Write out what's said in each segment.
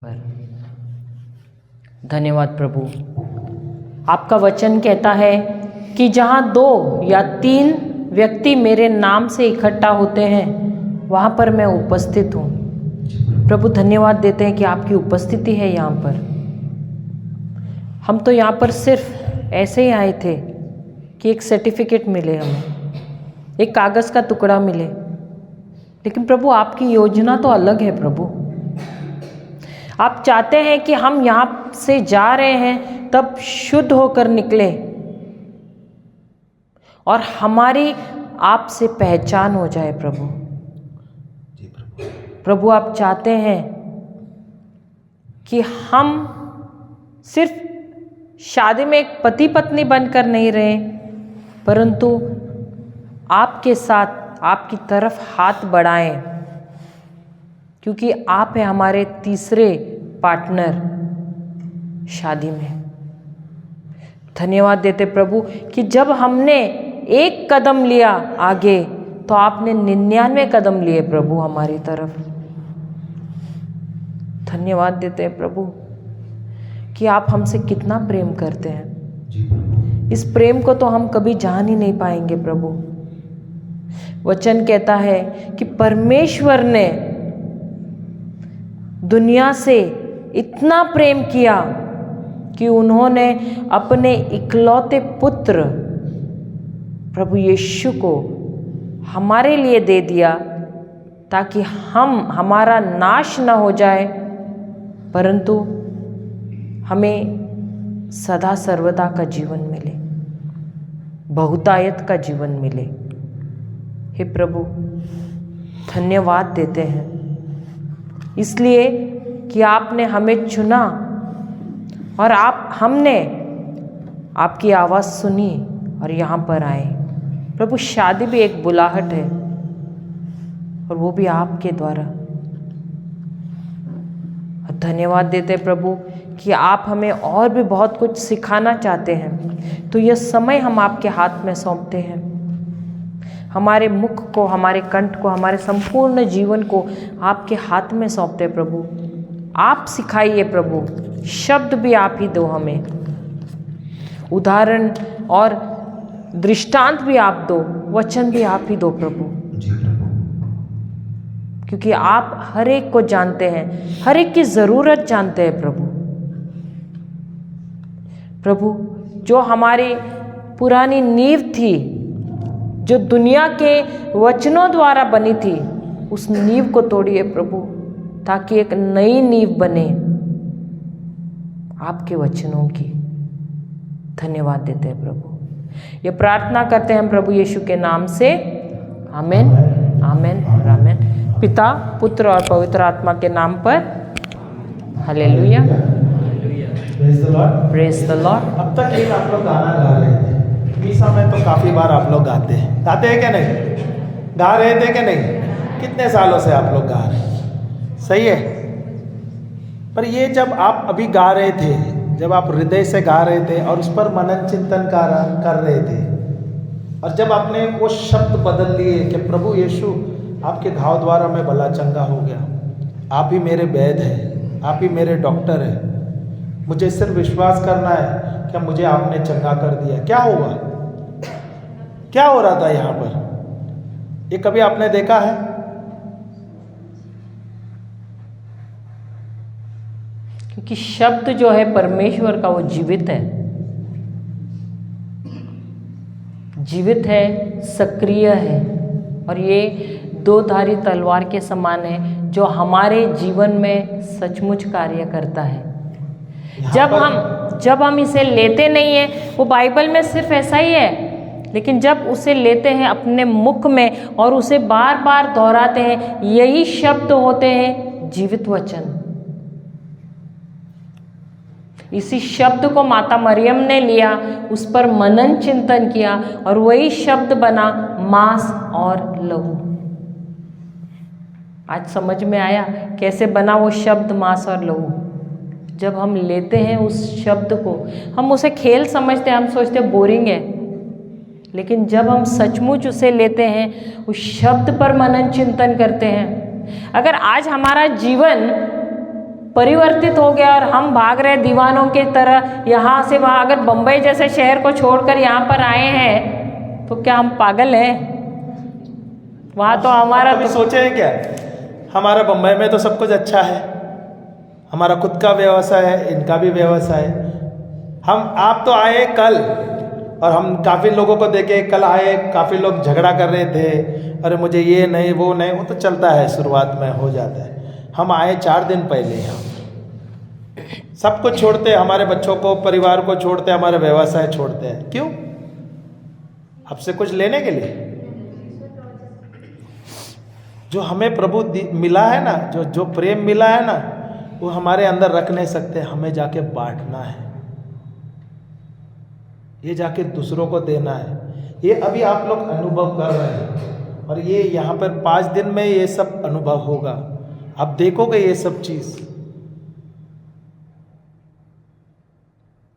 पर धन्यवाद प्रभु। आपका वचन कहता है कि जहाँ 2 या 3 व्यक्ति मेरे नाम से इकट्ठा होते हैं वहाँ पर मैं उपस्थित हूँ। प्रभु धन्यवाद देते हैं कि आपकी उपस्थिति है यहाँ पर। हम तो यहाँ पर सिर्फ ऐसे ही आए थे कि एक सर्टिफिकेट मिले, हमें एक कागज़ का टुकड़ा मिले, लेकिन प्रभु आपकी योजना तो अलग है। प्रभु आप चाहते हैं कि हम यहाँ से जा रहे हैं तब शुद्ध होकर निकले और हमारी आपसे पहचान हो जाए। प्रभु आप चाहते हैं कि हम सिर्फ शादी में एक पति पत्नी बनकर नहीं रहे, परंतु आपके साथ आपकी तरफ हाथ बढ़ाएं, क्योंकि आप हैं हमारे तीसरे पार्टनर शादी में। धन्यवाद देते प्रभु कि जब हमने एक कदम लिया आगे तो आपने 99 कदम लिए प्रभु हमारी तरफ। धन्यवाद देते हैं प्रभु कि आप हमसे कितना प्रेम करते हैं। इस प्रेम को तो हम कभी जान ही नहीं पाएंगे प्रभु। वचन कहता है कि परमेश्वर ने दुनिया से इतना प्रेम किया कि उन्होंने अपने इकलौते पुत्र प्रभु यीशु को हमारे लिए दे दिया, ताकि हमारा नाश न हो जाए, परंतु हमें सदा सर्वदा का जीवन मिले, बहुतायत का जीवन मिले। हे प्रभु धन्यवाद देते हैं इसलिए कि आपने हमें चुना और हमने आपकी आवाज़ सुनी और यहाँ पर आए। प्रभु शादी भी एक बुलाहट है और वो भी आपके द्वारा। धन्यवाद देते प्रभु कि आप हमें और भी बहुत कुछ सिखाना चाहते हैं, तो यह समय हम आपके हाथ में सौंपते हैं। हमारे मुख को, हमारे कंठ को, हमारे संपूर्ण जीवन को आपके हाथ में सौंपते हैं प्रभु। आप सिखाइए प्रभु, शब्द भी आप ही दो हमें, उदाहरण और दृष्टांत भी आप दो, वचन भी आप ही दो प्रभु, क्योंकि आप हर एक को जानते हैं, हर एक की ज़रूरत जानते हैं प्रभु। जो हमारी पुरानी नींव थी, जो दुनिया के वचनों द्वारा बनी थी, उस नींव को तोड़िए प्रभु, ताकि एक नई नींव बने आपके वचनों की। धन्यवाद देते हैं प्रभु। ये प्रार्थना करते हैं हम प्रभु यीशु के नाम से, आमीन, आमीन और आमीन। पिता, पुत्र और पवित्र आत्मा के नाम पर, हालेलुया, प्रेज द लॉर्ड। अब तक एक आप लोग गाना गा रहे थे, मीसा में तो काफ़ी बार आप लोग गाते हैं क्या नहीं? गा रहे थे कि नहीं? कितने सालों से आप लोग गा रहे हैं, सही है। पर ये जब आप अभी गा रहे थे, जब आप हृदय से गा रहे थे और उस पर मनन चिंतन कर रहे थे, और जब आपने वो शब्द बदल लिए कि प्रभु यीशु आपके घाव द्वारा मैं भला चंगा हो गया, आप ही मेरे वैद्य हैं, आप ही मेरे डॉक्टर हैं, मुझे सिर्फ विश्वास करना है कि मुझे आपने चंगा कर दिया। क्या हुआ, क्या हो रहा था यहाँ पर? ये कभी आपने देखा है? क्योंकि शब्द जो है परमेश्वर का, वो जीवित है, जीवित है, सक्रिय है, और ये 2 धारी तलवार के समान है, जो हमारे जीवन में सचमुच कार्य करता है। जब हम इसे लेते नहीं हैं, वो बाइबल में सिर्फ ऐसा ही है, लेकिन जब उसे लेते हैं अपने मुख में और उसे बार बार दोहराते हैं, यही शब्द होते हैं जीवित वचन। इसी शब्द को माता मरियम ने लिया, उस पर मनन चिंतन किया, और वही शब्द बना मांस और लहू। आज समझ में आया कैसे बना वो शब्द मांस और लहू। जब हम लेते हैं उस शब्द को, हम उसे खेल समझते हैं, हम सोचते हैं बोरिंग है, लेकिन जब हम सचमुच उसे लेते हैं, उस शब्द पर मनन चिंतन करते हैं, अगर आज हमारा जीवन परिवर्तित हो गया और हम भाग रहे दीवानों की तरह यहाँ से वहाँ। अगर बम्बई जैसे शहर को छोड़कर यहाँ पर आए हैं तो क्या हम पागल हैं? वहाँ तो हमारा कभी सोचे हैं क्या हमारा बम्बई में तो सब कुछ अच्छा है, हमारा खुद का व्यवसाय है, इनका भी व्यवसाय है। आप तो आए कल और हम काफ़ी लोगों को देखे, कल आए काफ़ी लोग झगड़ा कर रहे थे, अरे मुझे ये नहीं वो नहीं, वो तो चलता है, शुरुआत में हो जाता है। हम आए 4 दिन पहले यहाँ, सब कुछ छोड़ते, हमारे बच्चों को, परिवार को छोड़ते, हमारे व्यवसाय छोड़ते हैं। क्यों? आपसे कुछ लेने के लिए? जो हमें प्रभु मिला है ना, जो प्रेम मिला है ना, वो हमारे अंदर रख नहीं सकते, हमें जाके बांटना है, ये जाके दूसरों को देना है। ये अभी आप लोग अनुभव कर रहे हैं और ये यहाँ पर 5 दिन में ये सब अनुभव होगा, आप देखोगे ये सब चीज़।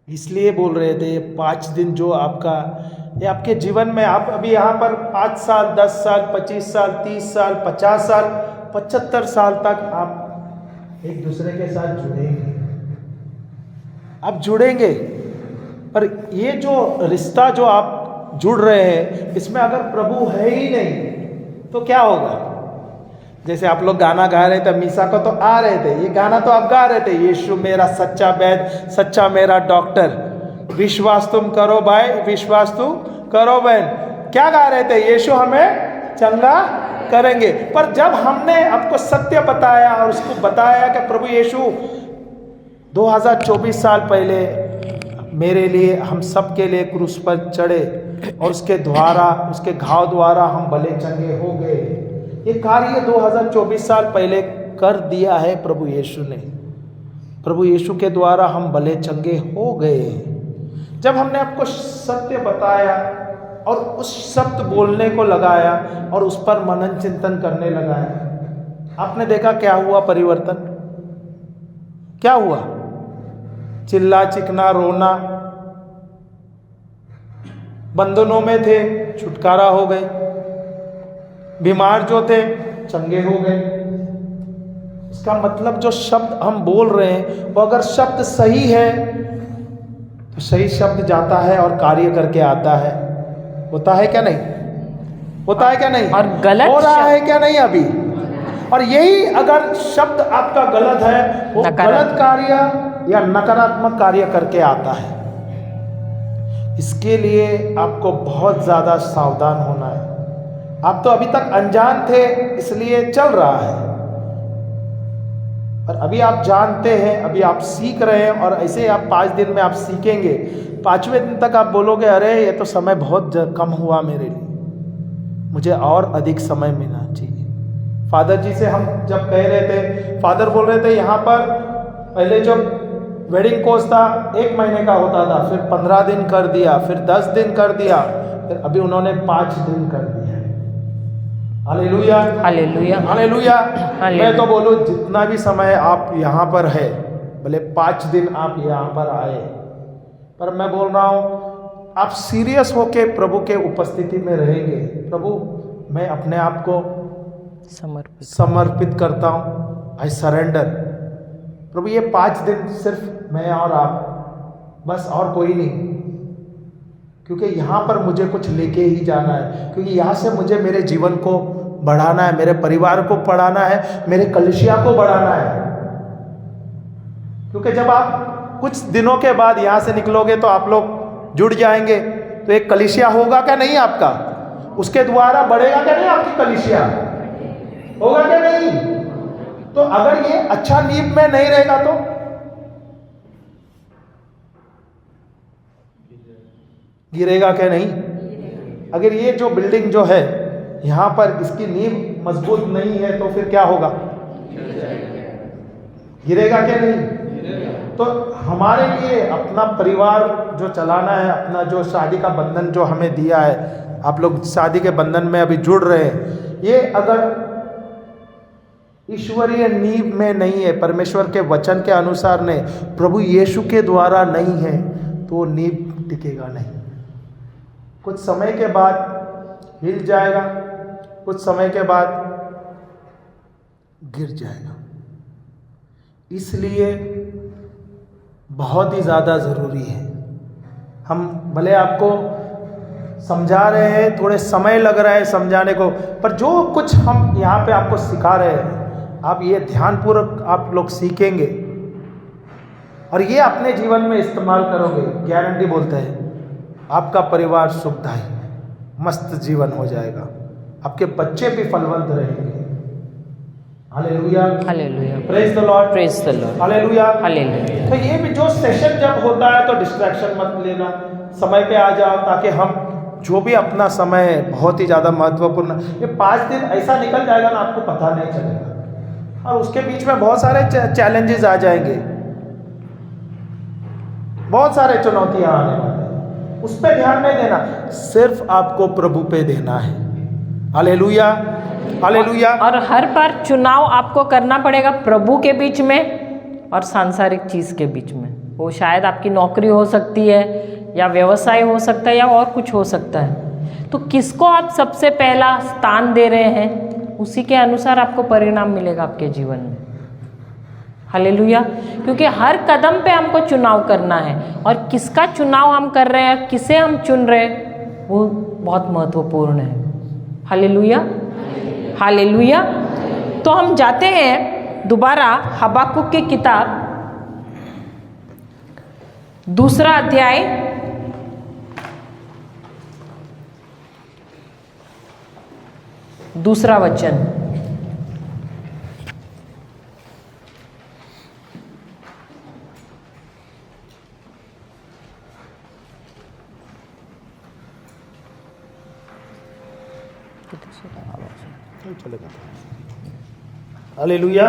इसलिए बोल रहे थे 5 दिन जो आपका, ये आपके जीवन में, आप अभी यहाँ पर 5 साल, 10 साल, 25 साल, 30 साल, 50 साल, 75 साल तक आप एक दूसरे के साथ जुड़ेंगे, आप जुड़ेंगे। पर ये जो रिश्ता जो आप जुड़ रहे हैं, इसमें अगर प्रभु है ही नहीं तो क्या होगा? जैसे आप लोग गाना गा रहे थे, मीसा को तो आ रहे थे, ये गाना तो आप गा रहे थे, यीशु मेरा सच्चा वैद्य, सच्चा मेरा डॉक्टर, विश्वास तुम करो भाई, विश्वास तुम करो बहन। क्या गा रहे थे? यीशु हमें चंगा करेंगे। पर जब हमने आपको सत्य बताया और उसको बताया कि प्रभु यीशु 2024 साल पहले मेरे लिए, हम सब के लिए क्रूस पर चढ़े और उसके द्वारा, उसके घाव द्वारा हम भले चंगे हो गए, ये कार्य 2024 साल पहले कर दिया है प्रभु यीशु ने। प्रभु यीशु के द्वारा हम भले चंगे हो गए। जब हमने आपको सत्य बताया और उस शब्द बोलने को लगाया और उस पर मनन चिंतन करने लगाया, आपने देखा क्या हुआ परिवर्तन? क्या हुआ? चिल्ला चिकना रोना, बंधनों में थे छुटकारा हो गए, बीमार जो थे चंगे हो गए। इसका मतलब जो शब्द हम बोल रहे हैं वो अगर शब्द सही है तो सही शब्द जाता है और कार्य करके आता है। होता है क्या नहीं? होता है क्या नहीं? और गलत हो रहा है क्या नहीं अभी? और यही अगर शब्द आपका गलत है, वो गलत कार्य या नकारात्मक कार्य करके आता है। इसके लिए आपको बहुत ज़्यादा सावधान होना है। आप तो अभी तक अनजान थे इसलिए चल रहा है, पर अभी आप जानते हैं, अभी आप सीख रहे हैं और ऐसे आप 5 दिन में आप सीखेंगे। 5वें दिन तक आप बोलोगे अरे ये तो समय बहुत कम हुआ मेरे लिए, मुझे और अधिक समय मिलना चाहिए। फादर जी से हम जब कह रहे थे, फादर बोल रहे थे यहाँ पर पहले जो वेडिंग कोर्स था 1 महीने का होता था, फिर 15 दिन कर दिया, फिर 10 दिन कर दिया, फिर अभी उन्होंने 5 दिन कर दिया। Hallelujah, hallelujah, hallelujah. मैं तो बोलूँ जितना भी समय आप यहाँ पर है, भले 5 दिन आप यहाँ पर आए, पर मैं बोल रहा हूँ आप सीरियस होके प्रभु के उपस्थिति में रहेंगे। प्रभु मैं अपने आप को समर्पित करता हूँ, आई सरेंडर। प्रभु ये 5 दिन सिर्फ मैं और आप, बस और कोई नहीं, क्योंकि यहाँ पर मुझे कुछ लेके ही जाना है, क्योंकि यहाँ से मुझे मेरे जीवन को बढ़ाना है, मेरे परिवार को बढ़ाना है, मेरे कलीसिया को बढ़ाना है। क्योंकि जब आप कुछ दिनों के बाद यहाँ से निकलोगे तो आप लोग जुड़ जाएंगे, तो एक कलीसिया होगा क्या नहीं आपका? उसके द्वारा बढ़ेगा क्या नहीं आपकी कलीसिया? होगा क्या नहीं? तो अगर ये अच्छा नींव में नहीं रहेगा तो गिरेगा क्या नहीं? अगर ये जो बिल्डिंग जो है यहाँ पर इसकी नींव मजबूत नहीं है तो फिर क्या होगा? गिरेगा क्या नहीं? तो हमारे लिए अपना परिवार जो चलाना है, अपना जो शादी का बंधन जो हमें दिया है, आप लोग शादी के बंधन में अभी जुड़ रहे हैं, ये अगर ईश्वरीय नींव में नहीं है, परमेश्वर के वचन के अनुसार नहीं, प्रभु यीशु के द्वारा नहीं है, तो नींव टिकेगा नहीं। कुछ समय के बाद हिल जाएगा, कुछ समय के बाद गिर जाएगा। इसलिए बहुत ही ज़्यादा ज़रूरी है। हम भले आपको समझा रहे हैं, थोड़े समय लग रहा है समझाने को, पर जो कुछ हम यहाँ पे आपको सिखा रहे हैं, आप ये ध्यानपूर्वक आप लोग सीखेंगे और ये अपने जीवन में इस्तेमाल करोगे, गारंटी बोलते हैं आपका परिवार सुखदायी मस्त जीवन हो जाएगा, आपके बच्चे भी फलवंत रहेंगे। Hallelujah, hallelujah, praise the Lord, praise the Lord, hallelujah, hallelujah. तो ये भी जो सेशन जब होता है तो डिस्ट्रैक्शन मत लेना, समय पे आ जाओ, ताकि हम जो भी अपना समय है बहुत ही ज़्यादा महत्वपूर्ण, ये 5 दिन ऐसा निकल जाएगा ना आपको पता नहीं चलेगा, और उसके बीच में बहुत सारे चैलेंजेस आ जाएंगे, बहुत सारे चुनौतियां आने वाले हैं, उस पर ध्यान नहीं देना, सिर्फ आपको प्रभु पे देना है। Hallelujah, hallelujah. और हर बार चुनाव आपको करना पड़ेगा प्रभु के बीच में और सांसारिक चीज के बीच में। वो शायद आपकी नौकरी हो सकती है, या व्यवसाय हो सकता है, या और कुछ हो सकता है। तो किसको आप सबसे पहला स्थान दे रहे हैं, उसी के अनुसार आपको परिणाम मिलेगा आपके जीवन में। हालेलुया। क्योंकि हर कदम पे हमको चुनाव करना है, और किसका चुनाव हम कर रहे हैं, किसे हम चुन रहे हैं, वो बहुत महत्वपूर्ण है। Hallelujah, hallelujah. तो हम जाते हैं दोबारा हबाकुक की किताब 2 अध्याय 2 वचन। Hallelujah,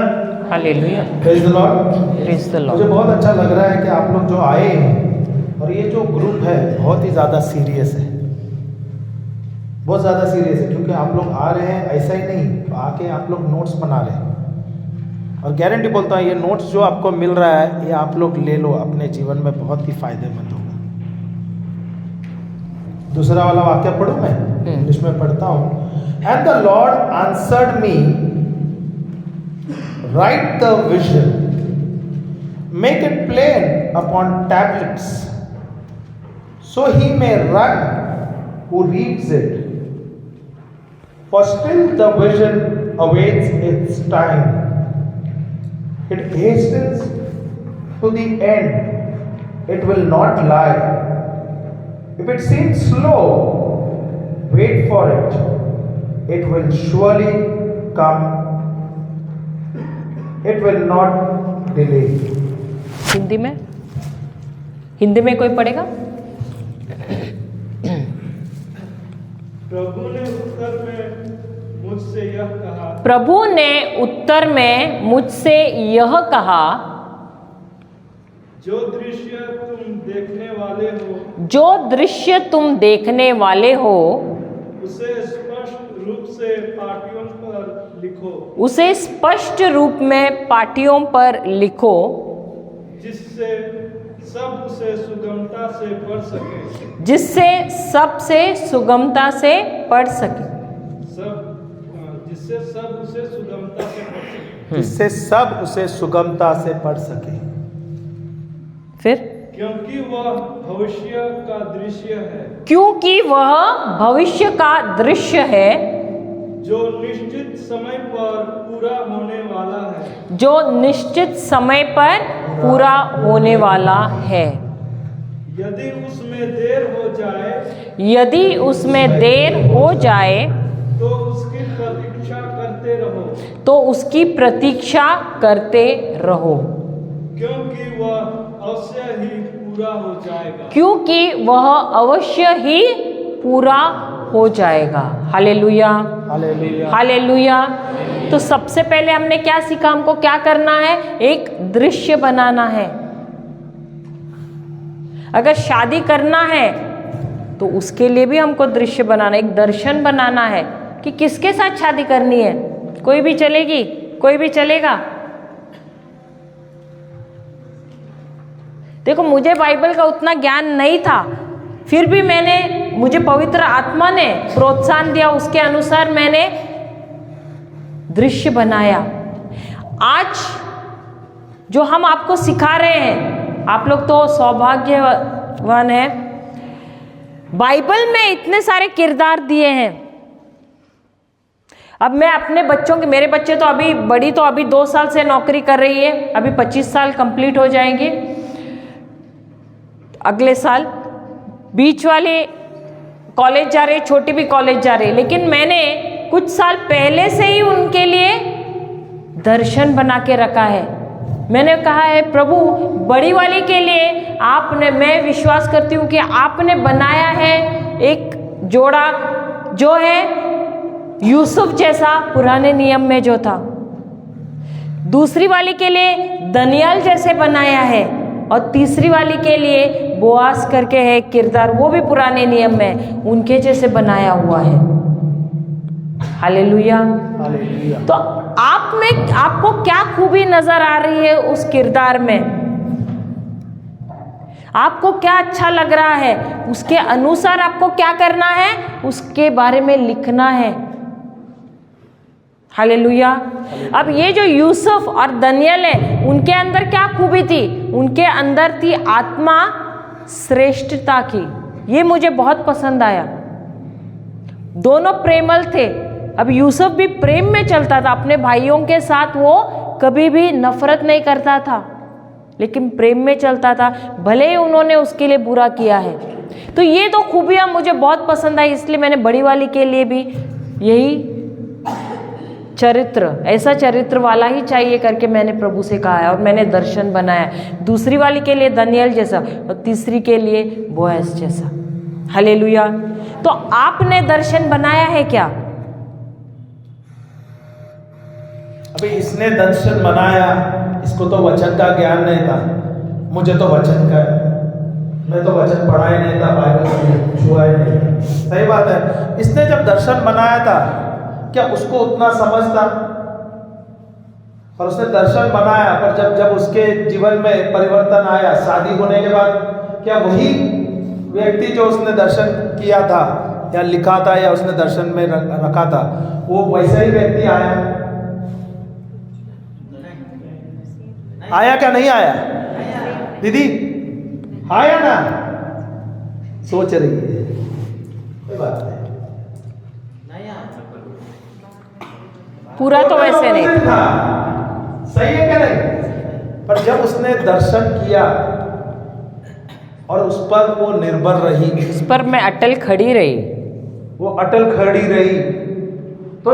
hallelujah, praise the Lord, praise the मुझे लॉर्ड। बहुत अच्छा लग रहा है कि आप लोग जो आए हैं, और ये जो ग्रुप है बहुत ही ज़्यादा सीरियस है, बहुत ज़्यादा सीरियस है, क्योंकि आप लोग आ रहे हैं ऐसा ही नहीं, आके आप लोग नोट्स बना रहे हैं, और गारंटी बोलता हूँ ये नोट्स जो आपको मिल रहा है ये आप लोग ले लो, अपने जीवन में बहुत ही फायदेमंद होगा। दूसरा वाला वाक्य पढ़ूँ मैं, इंग्लिश में पढ़ता हूँ। And the Lord answered me, write the vision, make it plain upon tablets, so he may run who reads it. For still the vision awaits its time. It hastens to the end, it will not lie. If it seems slow, wait for it, it will surely come. It will not delay. Hindi में, हिंदी में कोई पढ़ेगा? प्रभु ने उत्तर में मुझसे यह कहा, प्रभु ने उत्तर में मुझसे यह कहा, जो दृश्य तुम देखने वाले हो, जो दृश्य तुम देखने वाले हो, उसे स्पष्ट रूप से पाटियों पर लिखो, उसे स्पष्ट रूप में पाटियों पर लिखो, जिससे सब उसे सुगमता से पढ़ सके, जिससे सबसे सुगमता से पढ़ सके, जिससे सब उसे सुगमता से पढ़ सके, जिससे सब उसे सुगमता से पढ़ सके। फिर क्योंकि वह भविष्य का दृश्य है, क्योंकि वह भविष्य का दृश्य है, जो निश्चित समय पर पूरा होने वाला है, जो निश्चित समय पर पूरा होने वाला है। यदि उसमें देर हो जाए, यदि उसमें देर हो जाए, तो उसकी प्रतीक्षा करते रहो, तो उसकी प्रतीक्षा करते रहो, क्योंकि वह अवश्य ही पूरा हो जाएगा, क्योंकि वह अवश्य ही पूरा हो जाएगा। Hallelujah, hallelujah, hallelujah. तो सबसे पहले हमने क्या सीखा, हमको क्या करना है, एक दृश्य बनाना है। अगर शादी करना है तो उसके लिए भी हमको दृश्य बनाना, एक दर्शन बनाना है कि किसके साथ शादी करनी है। कोई भी चलेगी, कोई भी चलेगा। देखो, मुझे बाइबल का उतना ज्ञान नहीं था, फिर भी मुझे पवित्र आत्मा ने प्रोत्साहन दिया, उसके अनुसार मैंने दृश्य बनाया। आज जो हम आपको सिखा रहे हैं। आप लोग तो सौभाग्यवान हैं, बाइबल में इतने सारे किरदार दिए हैं। अब मैं अपने बच्चों के, मेरे बच्चे तो अभी, बड़ी तो अभी 2 साल से नौकरी कर रही है, अभी 25 साल कंप्लीट हो जाएंगे अगले साल। बीच वाले कॉलेज जा रहे, छोटी भी कॉलेज जा रही, लेकिन मैंने कुछ साल पहले से ही उनके लिए दर्शन बना के रखा है। मैंने कहा है प्रभु, बड़ी वाली के लिए आपने, मैं विश्वास करती हूँ कि आपने बनाया है एक जोड़ा जो है यूसुफ जैसा, पुराने नियम में जो था। दूसरी वाली के लिए दनियल जैसे बनाया है, और तीसरी वाली के लिए बोआस करके है किरदार, वो भी पुराने नियम में उनके जैसे बनाया हुआ है। हालेलुया। तो आप में, आपको क्या खूबी नजर आ रही है उस किरदार में? आपको क्या अच्छा लग रहा है? उसके अनुसार आपको क्या करना है? उसके बारे में लिखना है। हालेलुया। अब ये जो यूसुफ और दनियल है, उनके अंदर क्या खूबी थी? उनके अंदर थी आत्मा श्रेष्ठता की। ये मुझे बहुत पसंद आया। दोनों प्रेमल थे। अब यूसुफ भी प्रेम में चलता था अपने भाइयों के साथ, वो कभी भी नफरत नहीं करता था, लेकिन प्रेम में चलता था, भले ही उन्होंने उसके लिए बुरा किया है। तो ये तो खूबियां मुझे बहुत पसंद आई, इसलिए मैंने बड़ी वाली के लिए भी यही चरित्र, ऐसा चरित्र वाला ही चाहिए करके मैंने प्रभु से कहा है, और मैंने दर्शन बनाया। दूसरी वाली के लिए दनियल जैसा, और तीसरी के लिए बोएज जैसा। हालेलुया। तो आपने दर्शन बनाया है क्या? अभी इसने दर्शन बनाया, इसको तो वचन का ज्ञान नहीं था, मुझे तो वचन का, मैं तो वचन पढ़ा ही नहीं था, बाइबल छुआ ही नहीं। सही बात है। इसने जब दर्शन बनाया था, क्या उसको उतना समझ था? और उसने दर्शन बनाया, पर जब उसके जीवन में परिवर्तन आया, शादी होने के बाद, क्या वही व्यक्ति जो उसने दर्शन किया था या लिखा था या उसने दर्शन में रखा था, वो वैसा ही व्यक्ति आया? आया क्या नहीं आया? दीदी आया ना? सोच रही है, कोई बात नहीं। पूरा तो वैसे नहीं था, सही है क्या नहीं? पर जब उसने दर्शन किया और उस पर वो निर्भर रही, उस पर मैं अटल खड़ी रही, वो अटल खड़ी रही, तो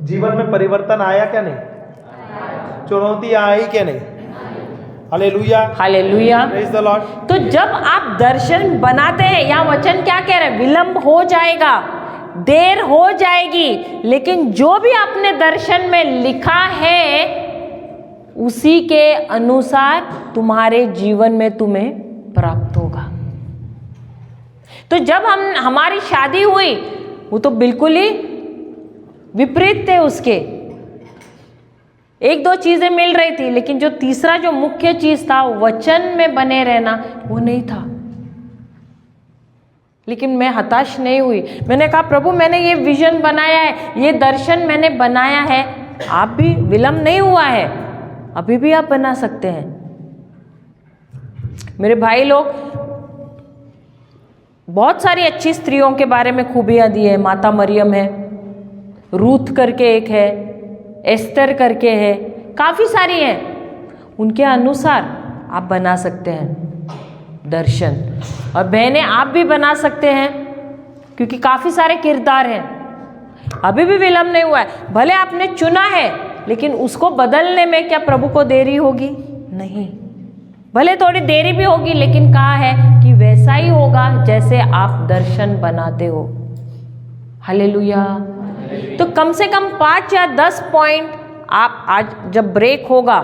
जीवन में परिवर्तन आया क्या नहीं? चुनौती आई क्या नहीं? Hallelujah, hallelujah. Praise the Lord. तो जब आप दर्शन बनाते हैं, या वचन क्या कह रहे हैं? विलंब हो जाएगा, देर हो जाएगी, लेकिन जो भी आपने दर्शन में लिखा है उसी के अनुसार तुम्हारे जीवन में तुम्हें प्राप्त होगा। तो जब हमारी शादी हुई, वो तो बिल्कुल ही विपरीत थे उसके। 1-2 चीजें मिल रही थी, लेकिन जो तीसरा जो मुख्य चीज था, वचन में बने रहना, वो नहीं था। लेकिन मैं हताश नहीं हुई। मैंने कहा प्रभु, मैंने ये विजन बनाया है, ये दर्शन मैंने बनाया है, आप भी, विलंब नहीं हुआ है, अभी भी आप बना सकते हैं। मेरे भाई लोग बहुत सारी अच्छी स्त्रियों के बारे में खूबियां दी है। माता मरियम है, रूथ करके एक है, एस्तर करके है, काफी सारी हैं। उनके अनुसार आप बना सकते हैं दर्शन। और बहनें, आप भी बना सकते हैं, क्योंकि काफी सारे किरदार हैं। अभी भी विलंब नहीं हुआ है। भले आपने चुना है, लेकिन उसको बदलने में क्या प्रभु को देरी होगी? नहीं। भले थोड़ी देरी भी होगी, लेकिन कहा है कि वैसा ही होगा जैसे आप दर्शन बनाते हो। हालेलुया। तो कम से कम 5 या 10 पॉइंट आप आज जब ब्रेक होगा,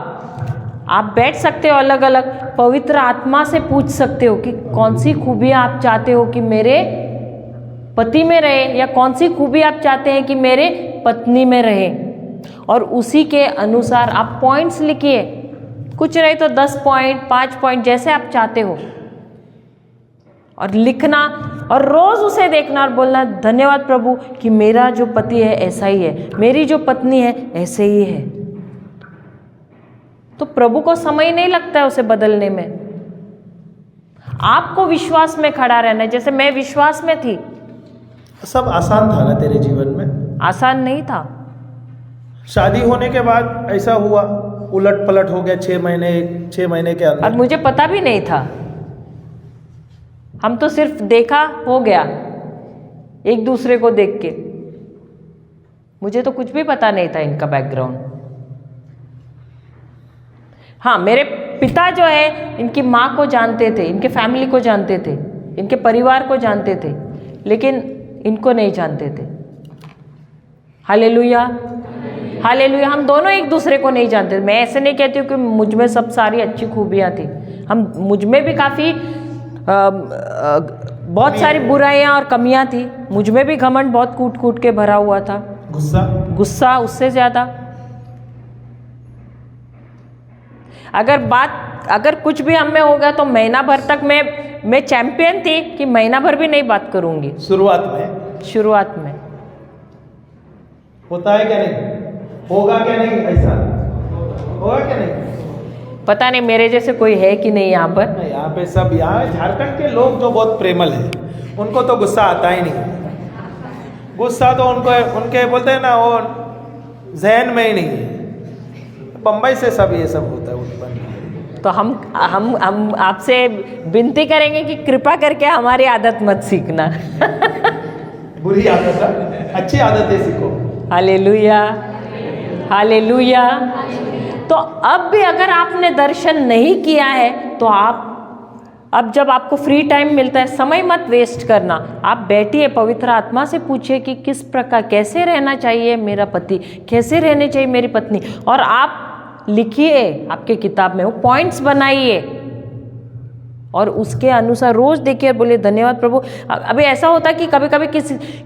आप बैठ सकते हो, अलग अलग पवित्र आत्मा से पूछ सकते हो कि कौन सी खूबियाँ आप चाहते हो कि मेरे पति में रहे, या कौन सी खूबी आप चाहते हैं कि मेरे पत्नी में रहे, और उसी के अनुसार आप पॉइंट्स लिखिए। कुछ नहीं तो 10 पॉइंट, 5 पॉइंट, जैसे आप चाहते हो, और लिखना, और रोज उसे देखना और बोलना, धन्यवाद प्रभु कि मेरा जो पति है ऐसा ही है, मेरी जो पत्नी है ऐसे ही है। तो प्रभु को समय नहीं लगता है उसे बदलने में। आपको विश्वास में खड़ा रहना है, जैसे मैं विश्वास में थी। सब आसान था ना तेरे जीवन में? आसान नहीं था। शादी होने के बाद ऐसा हुआ, उलट पलट हो गया 6 महीने के अंदर। और मुझे पता भी नहीं था, हम तो सिर्फ देखा, हो गया एक दूसरे को देख के। मुझे तो कुछ भी पता नहीं था इनका बैकग्राउंड। हाँ, मेरे पिता जो है इनकी माँ को जानते थे, इनके फैमिली को जानते थे, इनके परिवार को जानते थे, लेकिन इनको नहीं जानते थे। Hallelujah, hallelujah. हम दोनों एक दूसरे को नहीं जानते। मैं ऐसे नहीं कहती हूँ कि मुझ में सब सारी अच्छी खूबियाँ थी। मुझ में भी काफ़ी बहुत सारी बुराइयाँ और कमियाँ थी। मुझ में भी घमंड बहुत कूट कूट के भरा हुआ था, गुस्सा उससे ज़्यादा। अगर कुछ भी हम में होगा तो महीना भर तक मैं चैंपियन थी कि महीना भर भी नहीं बात करूँगी। शुरुआत में होता है क्या नहीं? होगा क्या नहीं? ऐसा होगा क्या नहीं? पता नहीं मेरे जैसे कोई है कि नहीं यहाँ पर। यहाँ पे सब, यहाँ झारखंड के लोग जो बहुत प्रेमल है, उनको तो गुस्सा आता ही नहीं। गुस्सा तो उनके बोलते हैं ना, वो जहन में ही नहीं है। बम्बई से सब ये सब होता है उत्पन्न। तो हम आपसे विनती करेंगे कि कृपा करके हमारी आदत मत सीखना। बुरी आदत है, अच्छी आदतें सीखो। Hallelujah, hallelujah. तो अब भी अगर आपने दर्शन नहीं किया है तो अब जब आपको फ्री टाइम मिलता है, समय मत वेस्ट करना। आप बैठिए, पवित्र आत्मा से पूछिए कि किस प्रकार, कैसे रहना चाहिए मेरा पति, कैसे रहने चाहिए मेरी पत्नी, और आप लिखिए आपके किताब में, वो पॉइंट्स बनाइए और उसके अनुसार रोज देखिए, बोलिए धन्यवाद प्रभु। अभी ऐसा होता है कि कभी कभी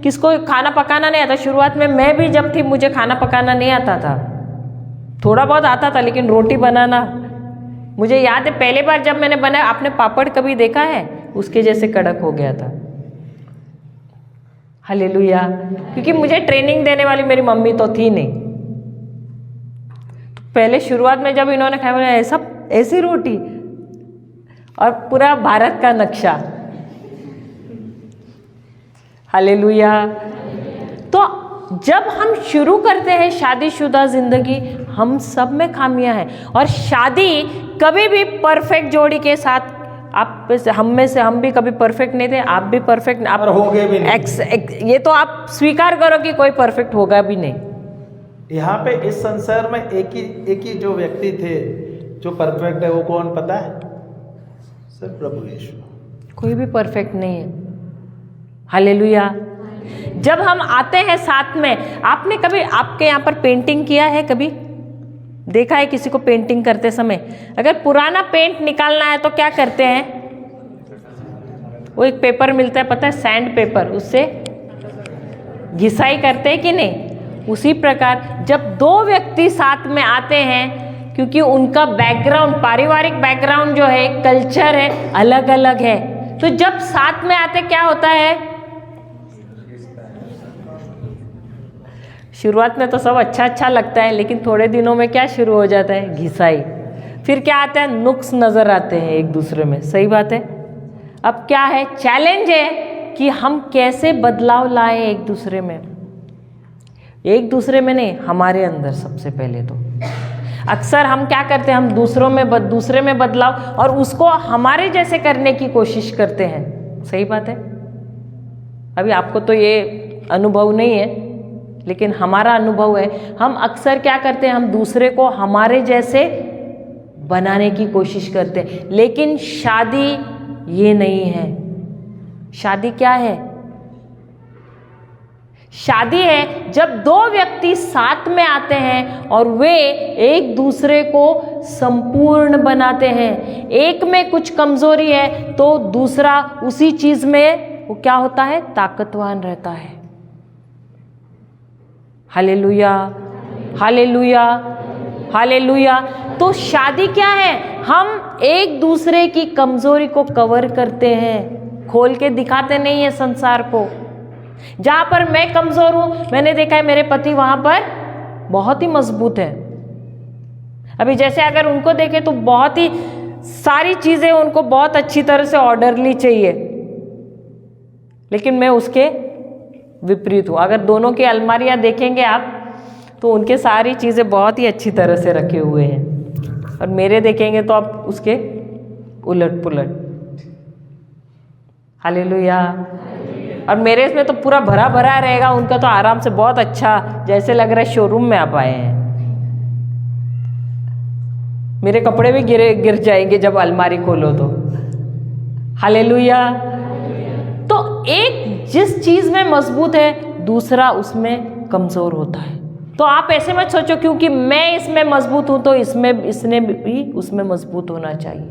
किसको खाना पकाना नहीं आता। शुरुआत में मैं भी जब थी, मुझे खाना पकाना नहीं आता था, थोड़ा बहुत आता था, लेकिन रोटी बनाना मुझे याद है पहले बार जब मैंने बनाया, आपने पापड़ कभी देखा है? उसके जैसे कड़क हो गया था। हालेलुया। क्योंकि मुझे ट्रेनिंग देने वाली मेरी मम्मी तो थी नहीं। तो पहले शुरुआत में जब इन्होंने खाया, बोला ऐसा ऐसी रोटी, और पूरा भारत का नक्शा। हालेलुया। तो जब हम शुरू करते हैं शादीशुदा जिंदगी, हम सब में खामियां हैं। और शादी कभी भी परफेक्ट जोड़ी के साथ, हम भी कभी परफेक्ट नहीं थे, आप भी परफेक्ट आप हो गए भी नहीं। ये तो आप स्वीकार करो कि कोई परफेक्ट होगा भी नहीं। यहाँ पे इस संसार में एक ही जो व्यक्ति थे जो परफेक्ट है, वो कौन पता है? सिर्फ प्रभु यीशु। कोई भी परफेक्ट नहीं है। हालेलुया। जब हम आते हैं साथ में, आपने कभी आपके यहाँ पर पेंटिंग किया है? कभी देखा है किसी को पेंटिंग करते समय? अगर पुराना पेंट निकालना है तो क्या करते हैं? वो एक पेपर मिलता है, पता है, सैंड पेपर, उससे घिसाई करते हैं कि नहीं? उसी प्रकार जब दो व्यक्ति साथ में आते हैं, क्योंकि उनका बैकग्राउंड, पारिवारिक बैकग्राउंड जो है, कल्चर है, अलग अलग है, तो जब साथ में आते क्या होता है? शुरुआत में तो सब अच्छा लगता है, लेकिन थोड़े दिनों में क्या शुरू हो जाता है? घिसाई। फिर क्या आता है? नुक्स नजर आते हैं एक दूसरे में। सही बात है। अब क्या है? चैलेंज है कि हम कैसे बदलाव लाए एक दूसरे में नहीं, हमारे अंदर। सबसे पहले तो अक्सर हम क्या करते हैं? हम दूसरे में बदलाव और उसको हमारे जैसे करने की कोशिश करते हैं। सही बात है। अभी आपको तो ये अनुभव नहीं है, लेकिन हमारा अनुभव है। हम अक्सर क्या करते हैं? हम दूसरे को हमारे जैसे बनाने की कोशिश करते हैं। लेकिन शादी ये नहीं है। शादी क्या है? शादी है जब दो व्यक्ति साथ में आते हैं और वे एक दूसरे को संपूर्ण बनाते हैं। एक में कुछ कमजोरी है तो दूसरा उसी चीज में वो क्या होता है? ताकतवान रहता है। Hallelujah, hallelujah, hallelujah. तो शादी क्या है? हम एक दूसरे की कमजोरी को कवर करते हैं, खोल के दिखाते नहीं है संसार को। जहां पर मैं कमजोर हूं, मैंने देखा है मेरे पति वहां पर बहुत ही मजबूत है। अभी जैसे अगर उनको देखें तो बहुत ही सारी चीज़ें उनको बहुत अच्छी तरह से ऑर्डरली चाहिए, लेकिन मैं उसके विपरीत हूँ। अगर दोनों की अलमारियाँ देखेंगे आप तो उनके सारी चीज़ें बहुत ही अच्छी तरह से रखे हुए हैं, और मेरे देखेंगे तो आप उसके उलट पुलट। हालेलुया। और मेरे इसमें तो पूरा भरा भरा रहेगा, उनका तो आराम से बहुत अच्छा, जैसे लग रहा है शोरूम में आप आए हैं। मेरे कपड़े भी गिर जाएंगे जब अलमारी खोलो तो। हालेलुया। तो एक जिस चीज में मजबूत है दूसरा उसमें कमजोर होता है। तो आप ऐसे मत सोचो क्योंकि मैं इसमें मजबूत हूं तो इसने भी उसमें मजबूत होना चाहिए।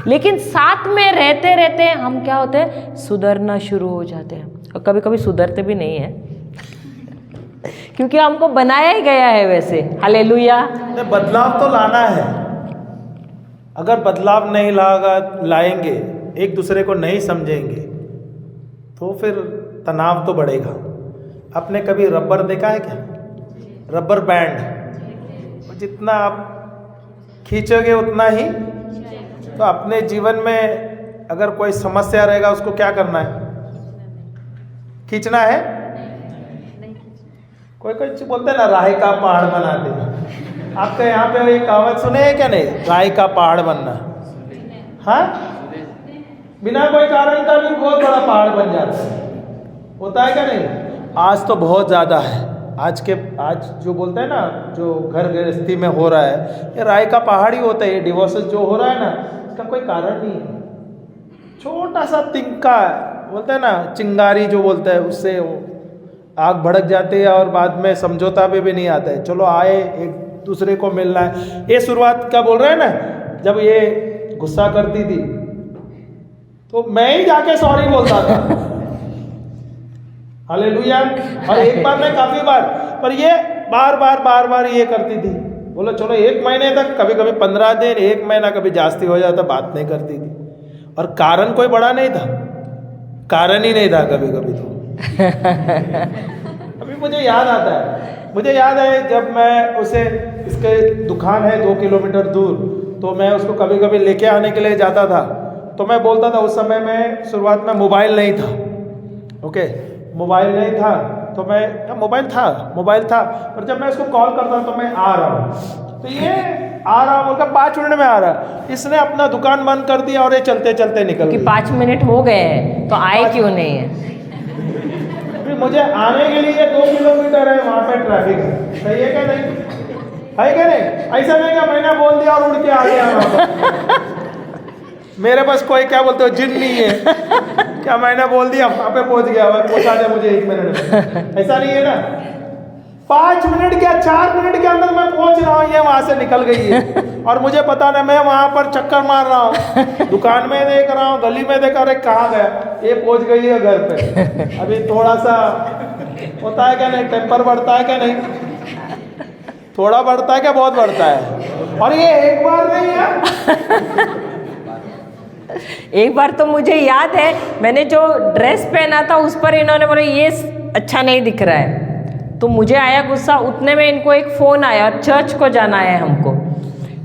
लेकिन साथ में रहते रहते हम क्या होते हैं, सुधरना शुरू हो जाते हैं, और कभी कभी सुधरते भी नहीं है क्योंकि हमको बनाया ही गया है वैसे। हालेलुया। बदलाव तो लाना है। अगर बदलाव नहीं लाएंगे, एक दूसरे को नहीं समझेंगे, तो फिर तनाव तो बढ़ेगा। आपने कभी रबर देखा है क्या? रबर बैंड जितना आप खींचोगे उतना ही। तो अपने जीवन में अगर कोई समस्या रहेगा उसको क्या करना है? खींचना है। कोई बोलते हैं ना, राही का पहाड़ बना दे। आपके यहाँ पे ये कहावत सुने है क्या? नहीं, राही का पहाड़ बनना। हाँ, बिना कोई कारण का भी बहुत बड़ा पहाड़ बन जाता है, होता है क्या नहीं? आज तो बहुत ज़्यादा है। आज जो बोलते हैं ना, जो घर गृहस्थी में हो रहा है, ये राय का पहाड़ ही होता है। ये डिवोर्स जो हो रहा है ना, इसका कोई कारण नहीं है। छोटा सा तिनका बोलते हैं ना, चिंगारी जो बोलते हैं, उससे आग भड़क जाती है और बाद में समझौता पे भी नहीं आता है। चलो आए, एक दूसरे को मिलना है। ये शुरुआत क्या बोल रहे हैं ना, जब ये गुस्सा करती थी तो मैं ही जाके सॉरी बोलता था। हालेलुया। और एक बार नहीं, काफी बार, पर ये बार बार ये करती थी। बोलो चलो 1 महीने तक, कभी कभी 15 दिन, 1 महीना, कभी जास्ती हो जाता, बात नहीं करती थी। और कारण कोई बड़ा नहीं था, कारण ही नहीं था कभी कभी तो। अभी मुझे याद आता है, जब मैं उसे, इसके दुकान है 2 किलोमीटर दूर, तो मैं उसको कभी कभी लेके आने के लिए जाता था। तो मैं बोलता था, उस समय में शुरुआत में मोबाइल नहीं था। ओके, मोबाइल नहीं था तो मैं, मोबाइल था, पर जब मैं इसको कॉल करता तो मैं आ रहा हूँ, तो ये आ रहा बोलकर 5 मिनट में आ रहा। इसने अपना दुकान बंद कर दिया और ये चलते चलते निकल गई। 5 मिनट हो गए हैं तो आए क्यों नहीं है? मुझे आने के लिए 2 किलोमीटर है, वहाँ पे ट्रैफिक है। सही है क्या नहीं? है क्या नहीं? ऐसा नहीं क्या मैंने बोल दिया और उड़ के आ गया। मेरे पास कोई क्या बोलते हो, जिन नहीं है क्या? मैंने बोल दिया, वहाँ पे पहुँच गया, पहुँचा दे मुझे 1 मिनट में। ऐसा नहीं है ना। 5 मिनट क्या, 4 मिनट के अंदर मैं पहुँच रहा हूँ, ये वहाँ से निकल गई है और मुझे पता नहीं। मैं वहाँ पर चक्कर मार रहा हूँ, दुकान में देख रहा हूँ, गली में देख रहा हूँ, कहाँ गया? ये पहुँच गई है घर पे। अभी थोड़ा सा होता है क्या नहीं, टेम्पर बढ़ता है क्या नहीं? थोड़ा बढ़ता है क्या, बहुत बढ़ता है? और ये एक बार नहीं है। एक बार तो मुझे याद है, मैंने जो ड्रेस पहना था उस पर इन्होंने बोला ये अच्छा नहीं दिख रहा है, तो मुझे आया गुस्सा। उतने में इनको एक फ़ोन आया, चर्च को जाना है हमको।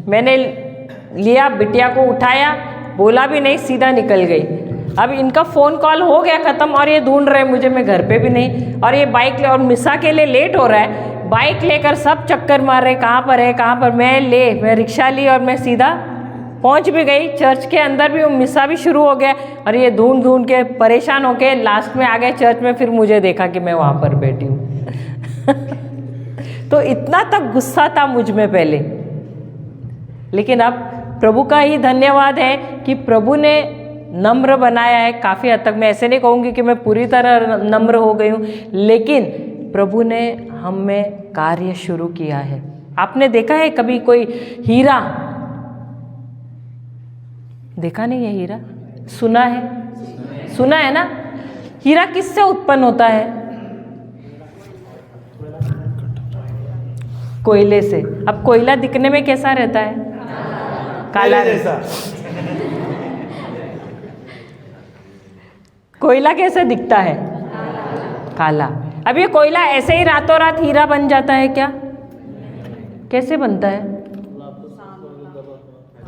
मैंने लिया, बिटिया को उठाया, बोला भी नहीं, सीधा निकल गई। अब इनका फ़ोन कॉल हो गया ख़त्म और ये ढूंढ रहे मुझे, मैं घर पे भी नहीं, और ये बाइक ले, और मिसा के लिए लेट हो रहा है, बाइक लेकर सब चक्कर मार रहे, कहाँ पर है कहाँ पर। मैं रिक्शा ली और मैं सीधा पहुंच भी गई चर्च के अंदर। भी मिसा भी शुरू हो गया और ये ढूंढ के परेशान होके लास्ट में आ गए चर्च में। फिर मुझे देखा कि मैं वहाँ पर बैठी हूँ। तो इतना तक गुस्सा था मुझ में पहले, लेकिन अब प्रभु का ही धन्यवाद है कि प्रभु ने नम्र बनाया है काफ़ी हद तक। मैं ऐसे नहीं कहूँगी कि मैं पूरी तरह नम्र हो गई हूँ, लेकिन प्रभु ने हम में कार्य शुरू किया है। आपने देखा है कभी कोई हीरा? देखा नहीं है हीरा? सुना है ना? हीरा किससे उत्पन्न होता है? कोयले से। अब कोयला दिखने में कैसा रहता है? काला जैसा। कोयला कैसे दिखता है? काला। अब ये कोयला ऐसे ही रातों रात हीरा बन जाता है क्या? कैसे बनता है?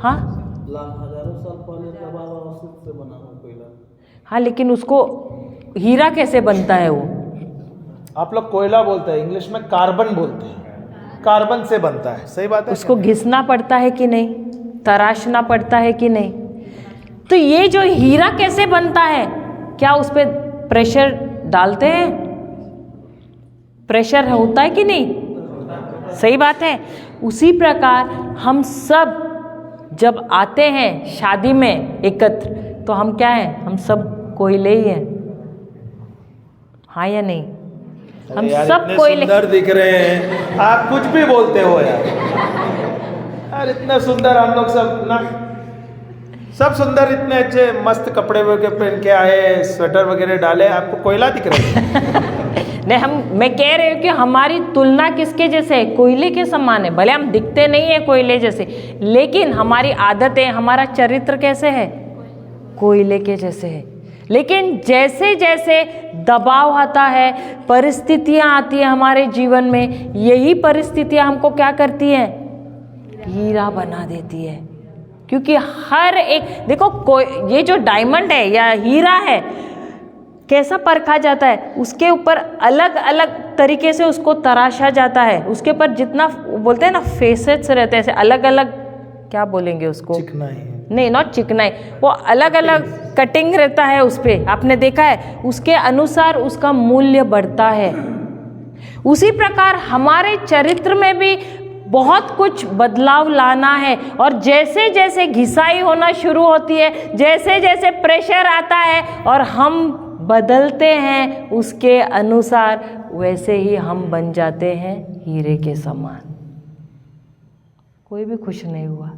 हाँ हजारों साल पहले तब अवशेष से बना हुआ कोयला। हाँ, लेकिन उसको हीरा कैसे बनता है वो? आप लोग कोयला बोलते हैं, इंग्लिश में कार्बन बोलते हैं, कार्बन से बनता है। सही बात है। उसको घिसना पड़ता है कि नहीं, तराशना पड़ता है कि नहीं? तो ये जो हीरा कैसे बनता है, क्या उस पर प्रेशर डालते हैं? प्रेशर होता है कि नहीं? सही बात है। उसी प्रकार हम सब जब आते हैं शादी में एकत्र, तो हम क्या हैं? हम सब कोयले ही हैं, हाँ या नहीं? हम सब कोयले। सुंदर दिख रहे हैं, आप कुछ भी बोलते हो यार। यार इतना सुंदर हम लोग सब ना, सब सुंदर, इतने अच्छे मस्त कपड़े वगैरह पहन के आए, स्वेटर वगैरह डाले, आपको कोयला दिख रहा है। नहीं, मैं कह रही हूँ कि हमारी तुलना किसके जैसे है? कोयले के समान है। भले हम दिखते नहीं है कोयले जैसे, लेकिन हमारी आदतें, हमारा चरित्र कैसे है? कोयले के जैसे है। लेकिन जैसे जैसे दबाव आता है, परिस्थितियां आती हैं हमारे जीवन में, यही परिस्थितियां हमको क्या करती हैं? हीरा बना देती है। क्योंकि हर एक, देखो ये जो डायमंड है या हीरा है, कैसा परखा जाता है? उसके ऊपर अलग अलग तरीके से उसको तराशा जाता है। उसके ऊपर जितना बोलते हैं ना फेसेट्स रहते हैं, ऐसे अलग अलग, क्या बोलेंगे उसको? चिकनाई नहीं, नॉट चिकनाई, वो अलग अलग कटिंग रहता है उस पे, आपने देखा है? उसके अनुसार उसका मूल्य बढ़ता है। उसी प्रकार हमारे चरित्र में भी बहुत कुछ बदलाव लाना है। और जैसे जैसे घिसाई होना शुरू होती है, जैसे जैसे प्रेशर आता है और हम बदलते हैं उसके अनुसार, वैसे ही हम बन जाते हैं हीरे के समान। कोई भी खुश नहीं हुआ?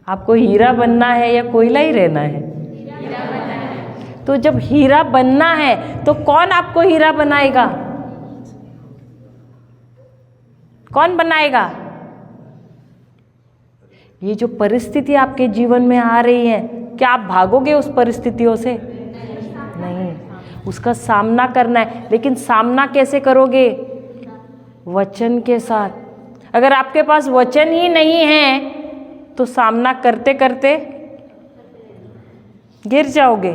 आपको हीरा बनना है या कोयला ही रहना है? हीरा बनना है। तो जब हीरा बनना है तो कौन आपको हीरा बनाएगा? कौन बनाएगा? ये जो परिस्थिति आपके जीवन में आ रही है, क्या आप भागोगे उस परिस्थितियों से? नहीं, उसका सामना करना है। लेकिन सामना कैसे करोगे? वचन के साथ। अगर आपके पास वचन ही नहीं है तो सामना करते करते गिर जाओगे।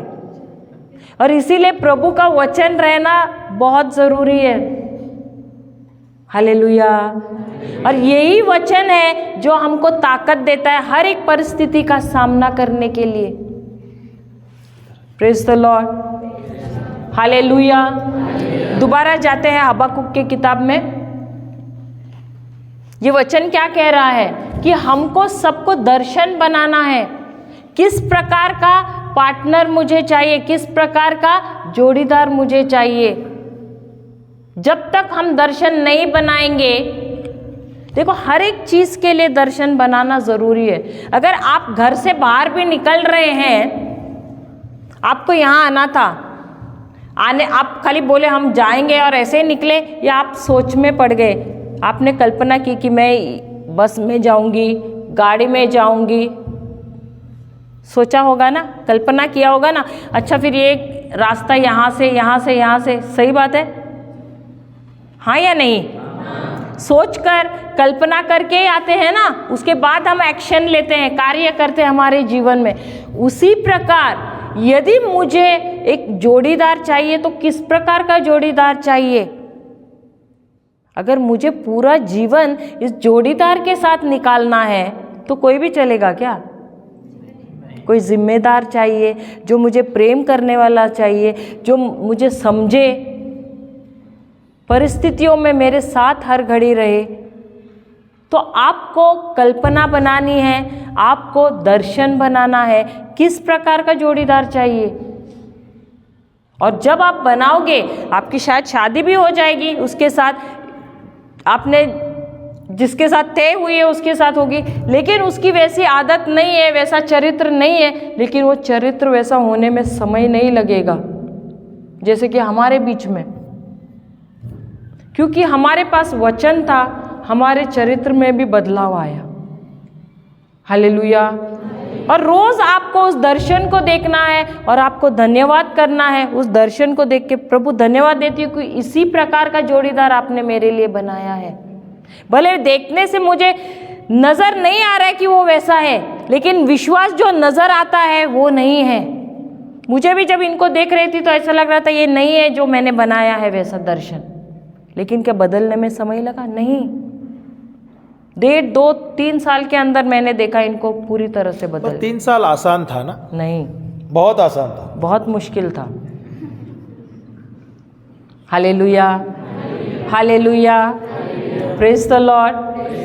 और इसीलिए प्रभु का वचन रहना बहुत जरूरी है। हालेलुया। और यही वचन है जो हमको ताकत देता है हर एक परिस्थिति का सामना करने के लिए। Praise the Lord. हालेलुया। दोबारा जाते हैं हबक्कुक की किताब में। ये वचन क्या कह रहा है? कि हमको सबको दर्शन बनाना है। किस प्रकार का पार्टनर मुझे चाहिए, किस प्रकार का जोड़ीदार मुझे चाहिए। जब तक हम दर्शन नहीं बनाएंगे, देखो हर एक चीज के लिए दर्शन बनाना जरूरी है। अगर आप घर से बाहर भी निकल रहे हैं, आपको यहाँ आना था, आप खाली बोले हम जाएंगे और ऐसे ही निकले, या आप सोच में पड़ गए, आपने कल्पना की कि मैं बस में जाऊंगी, गाड़ी में जाऊंगी, सोचा होगा ना, कल्पना किया होगा ना। अच्छा, फिर ये रास्ता यहाँ से यहाँ से यहाँ से, सही बात है, हाँ या नहीं? सोचकर कल्पना करके आते हैं ना, उसके बाद हम एक्शन लेते हैं, कार्य करते हैं हमारे जीवन में। उसी प्रकार यदि मुझे एक जोड़ीदार चाहिए तो किस प्रकार का जोड़ीदार चाहिए? अगर मुझे पूरा जीवन इस जोड़ीदार के साथ निकालना है तो कोई भी चलेगा क्या? कोई जिम्मेदार चाहिए, जो मुझे प्रेम करने वाला चाहिए, जो मुझे समझे, परिस्थितियों में मेरे साथ हर घड़ी रहे। तो आपको कल्पना बनानी है, आपको दर्शन बनाना है, किस प्रकार का जोड़ीदार चाहिए। और जब आप बनाओगे, आपकी शायद शादी भी हो जाएगी, उसके साथ आपने जिसके साथ तय हुई है उसके साथ होगी, लेकिन उसकी वैसी आदत नहीं है, वैसा चरित्र नहीं है, लेकिन वो चरित्र वैसा होने में समय नहीं लगेगा जैसे कि हमारे बीच में, क्योंकि हमारे पास वचन था, हमारे चरित्र में भी बदलाव आया। हालेलुया। और रोज आपको उस दर्शन को देखना है और आपको धन्यवाद करना है। उस दर्शन को देख के प्रभु धन्यवाद देती हूँ कि इसी प्रकार का जोड़ीदार आपने मेरे लिए बनाया है। भले देखने से मुझे नजर नहीं आ रहा है कि वो वैसा है, लेकिन विश्वास जो नजर आता है वो नहीं है। मुझे भी जब इनको देख रही थी तो ऐसा लग रहा था ये नहीं है जो मैंने बनाया है वैसा दर्शन, लेकिन क्या बदलने में समय लगा? नहीं, 1.5-2-3 साल के अंदर मैंने देखा इनको पूरी तरह से बदल। 3 साल आसान था ना? नहीं, बहुत आसान था, बहुत मुश्किल था। Hallelujah, hallelujah, praise the Lord.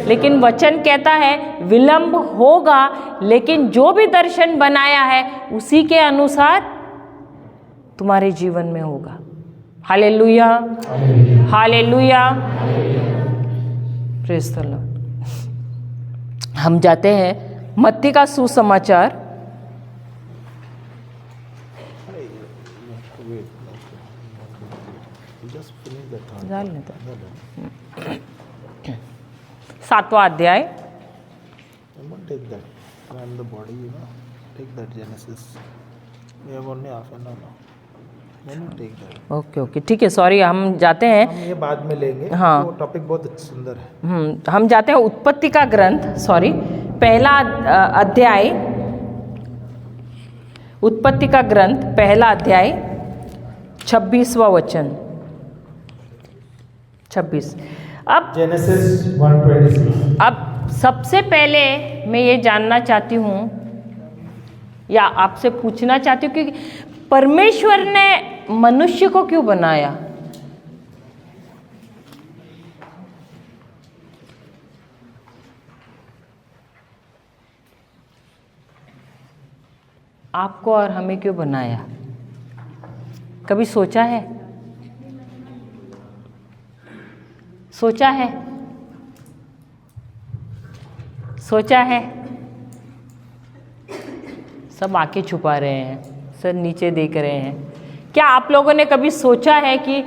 लेकिन वचन कहता है विलंब होगा, लेकिन जो भी दर्शन बनाया है उसी के अनुसार तुम्हारे जीवन में होगा। Hallelujah, hallelujah, praise the Lord. हम जाते हैं मत्ती का सुसमाचार, डाल लेते हैं। 7वां अध्याय। Take that. I am the body, you know. Take that Genesis. We have only half an hour now. Then you take that. Okay okay, ठीक है, सॉरी, हम जाते हैं। हम ये बाद में लेंगे। हाँ। वो टॉपिक बहुत सुंदर है। हम जाते हैं उत्पत्ति का ग्रंथ, सॉरी, पहला अध्याय, उत्पत्ति का ग्रंथ पहला अध्याय 26वां वचन, 26। अब Genesis 1:26। अब सबसे पहले मैं ये जानना चाहती हूँ या आपसे पूछना चाहती हूँ कि परमेश्वर ने मनुष्य को क्यों बनाया? आपको और हमें क्यों बनाया? कभी सोचा है? सोचा है? सोचा है? सब आंखें छुपा रहे हैं, सर नीचे देख रहे हैं। क्या आप लोगों ने कभी सोचा है कि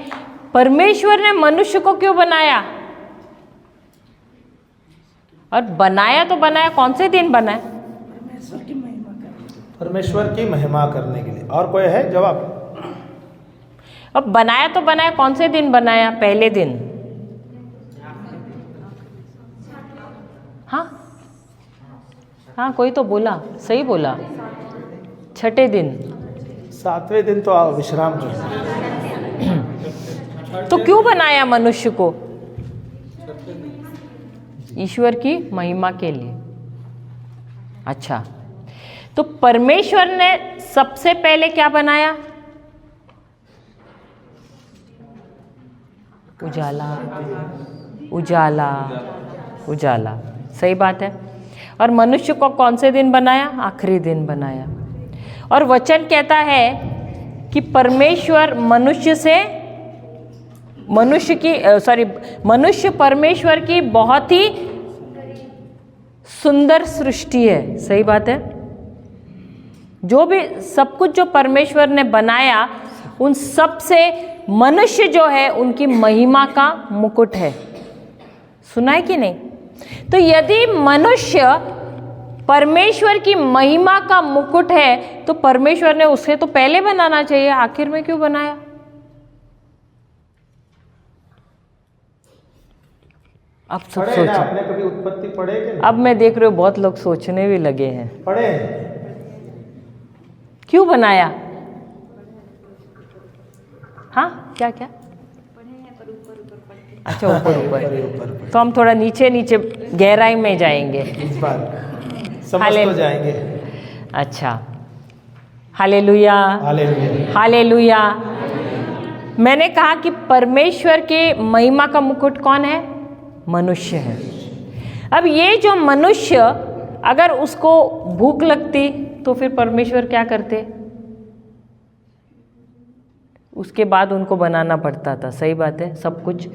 परमेश्वर ने मनुष्य को क्यों बनाया? और बनाया तो बनाया, कौन से दिन बनाया? परमेश्वर की महिमा करने के लिए। और कोई है जवाब? अब बनाया तो बनाया, कौन से दिन बनाया? पहले दिन। हाँ हाँ, कोई तो बोला, सही बोला, छठे दिन। 7वें दिन तो विश्राम कर। तो क्यों बनाया मनुष्य को? ईश्वर की महिमा के लिए। अच्छा, तो परमेश्वर ने सबसे पहले क्या बनाया? उजाला, उजाला, उजाला, सही बात है। और मनुष्य को कौन से दिन बनाया? आखिरी दिन बनाया। और वचन कहता है कि परमेश्वर मनुष्य परमेश्वर की बहुत ही सुंदर सृष्टि है। सही बात है। जो भी सब कुछ जो परमेश्वर ने बनाया, उन सब से मनुष्य जो है उनकी महिमा का मुकुट है। सुना है कि नहीं? तो यदि मनुष्य परमेश्वर की महिमा का मुकुट है, तो परमेश्वर ने उसे तो पहले बनाना चाहिए, आखिर में क्यों बनाया? अब सब पढ़े ना, आपने कभी उत्पत्ति पढ़े कि नहीं? अब मैं देख रही हूँ बहुत लोग सोचने भी लगे हैं। पढ़े? क्यों बनाया? हाँ, क्या क्या? अच्छा, ऊपर। तो हम थोड़ा नीचे गहराई में जाएंगे, इस बार समझ तो जाएंगे। अच्छा, हालेलुया, हालेलुया, हालेलुया। मैंने कहा कि परमेश्वर के महिमा का मुकुट कौन है? मनुष्य है। अब ये जो मनुष्य, अगर उसको भूख लगती तो फिर परमेश्वर क्या करते? उसके बाद उनको बनाना पड़ता था। सही बात है, सब कुछ।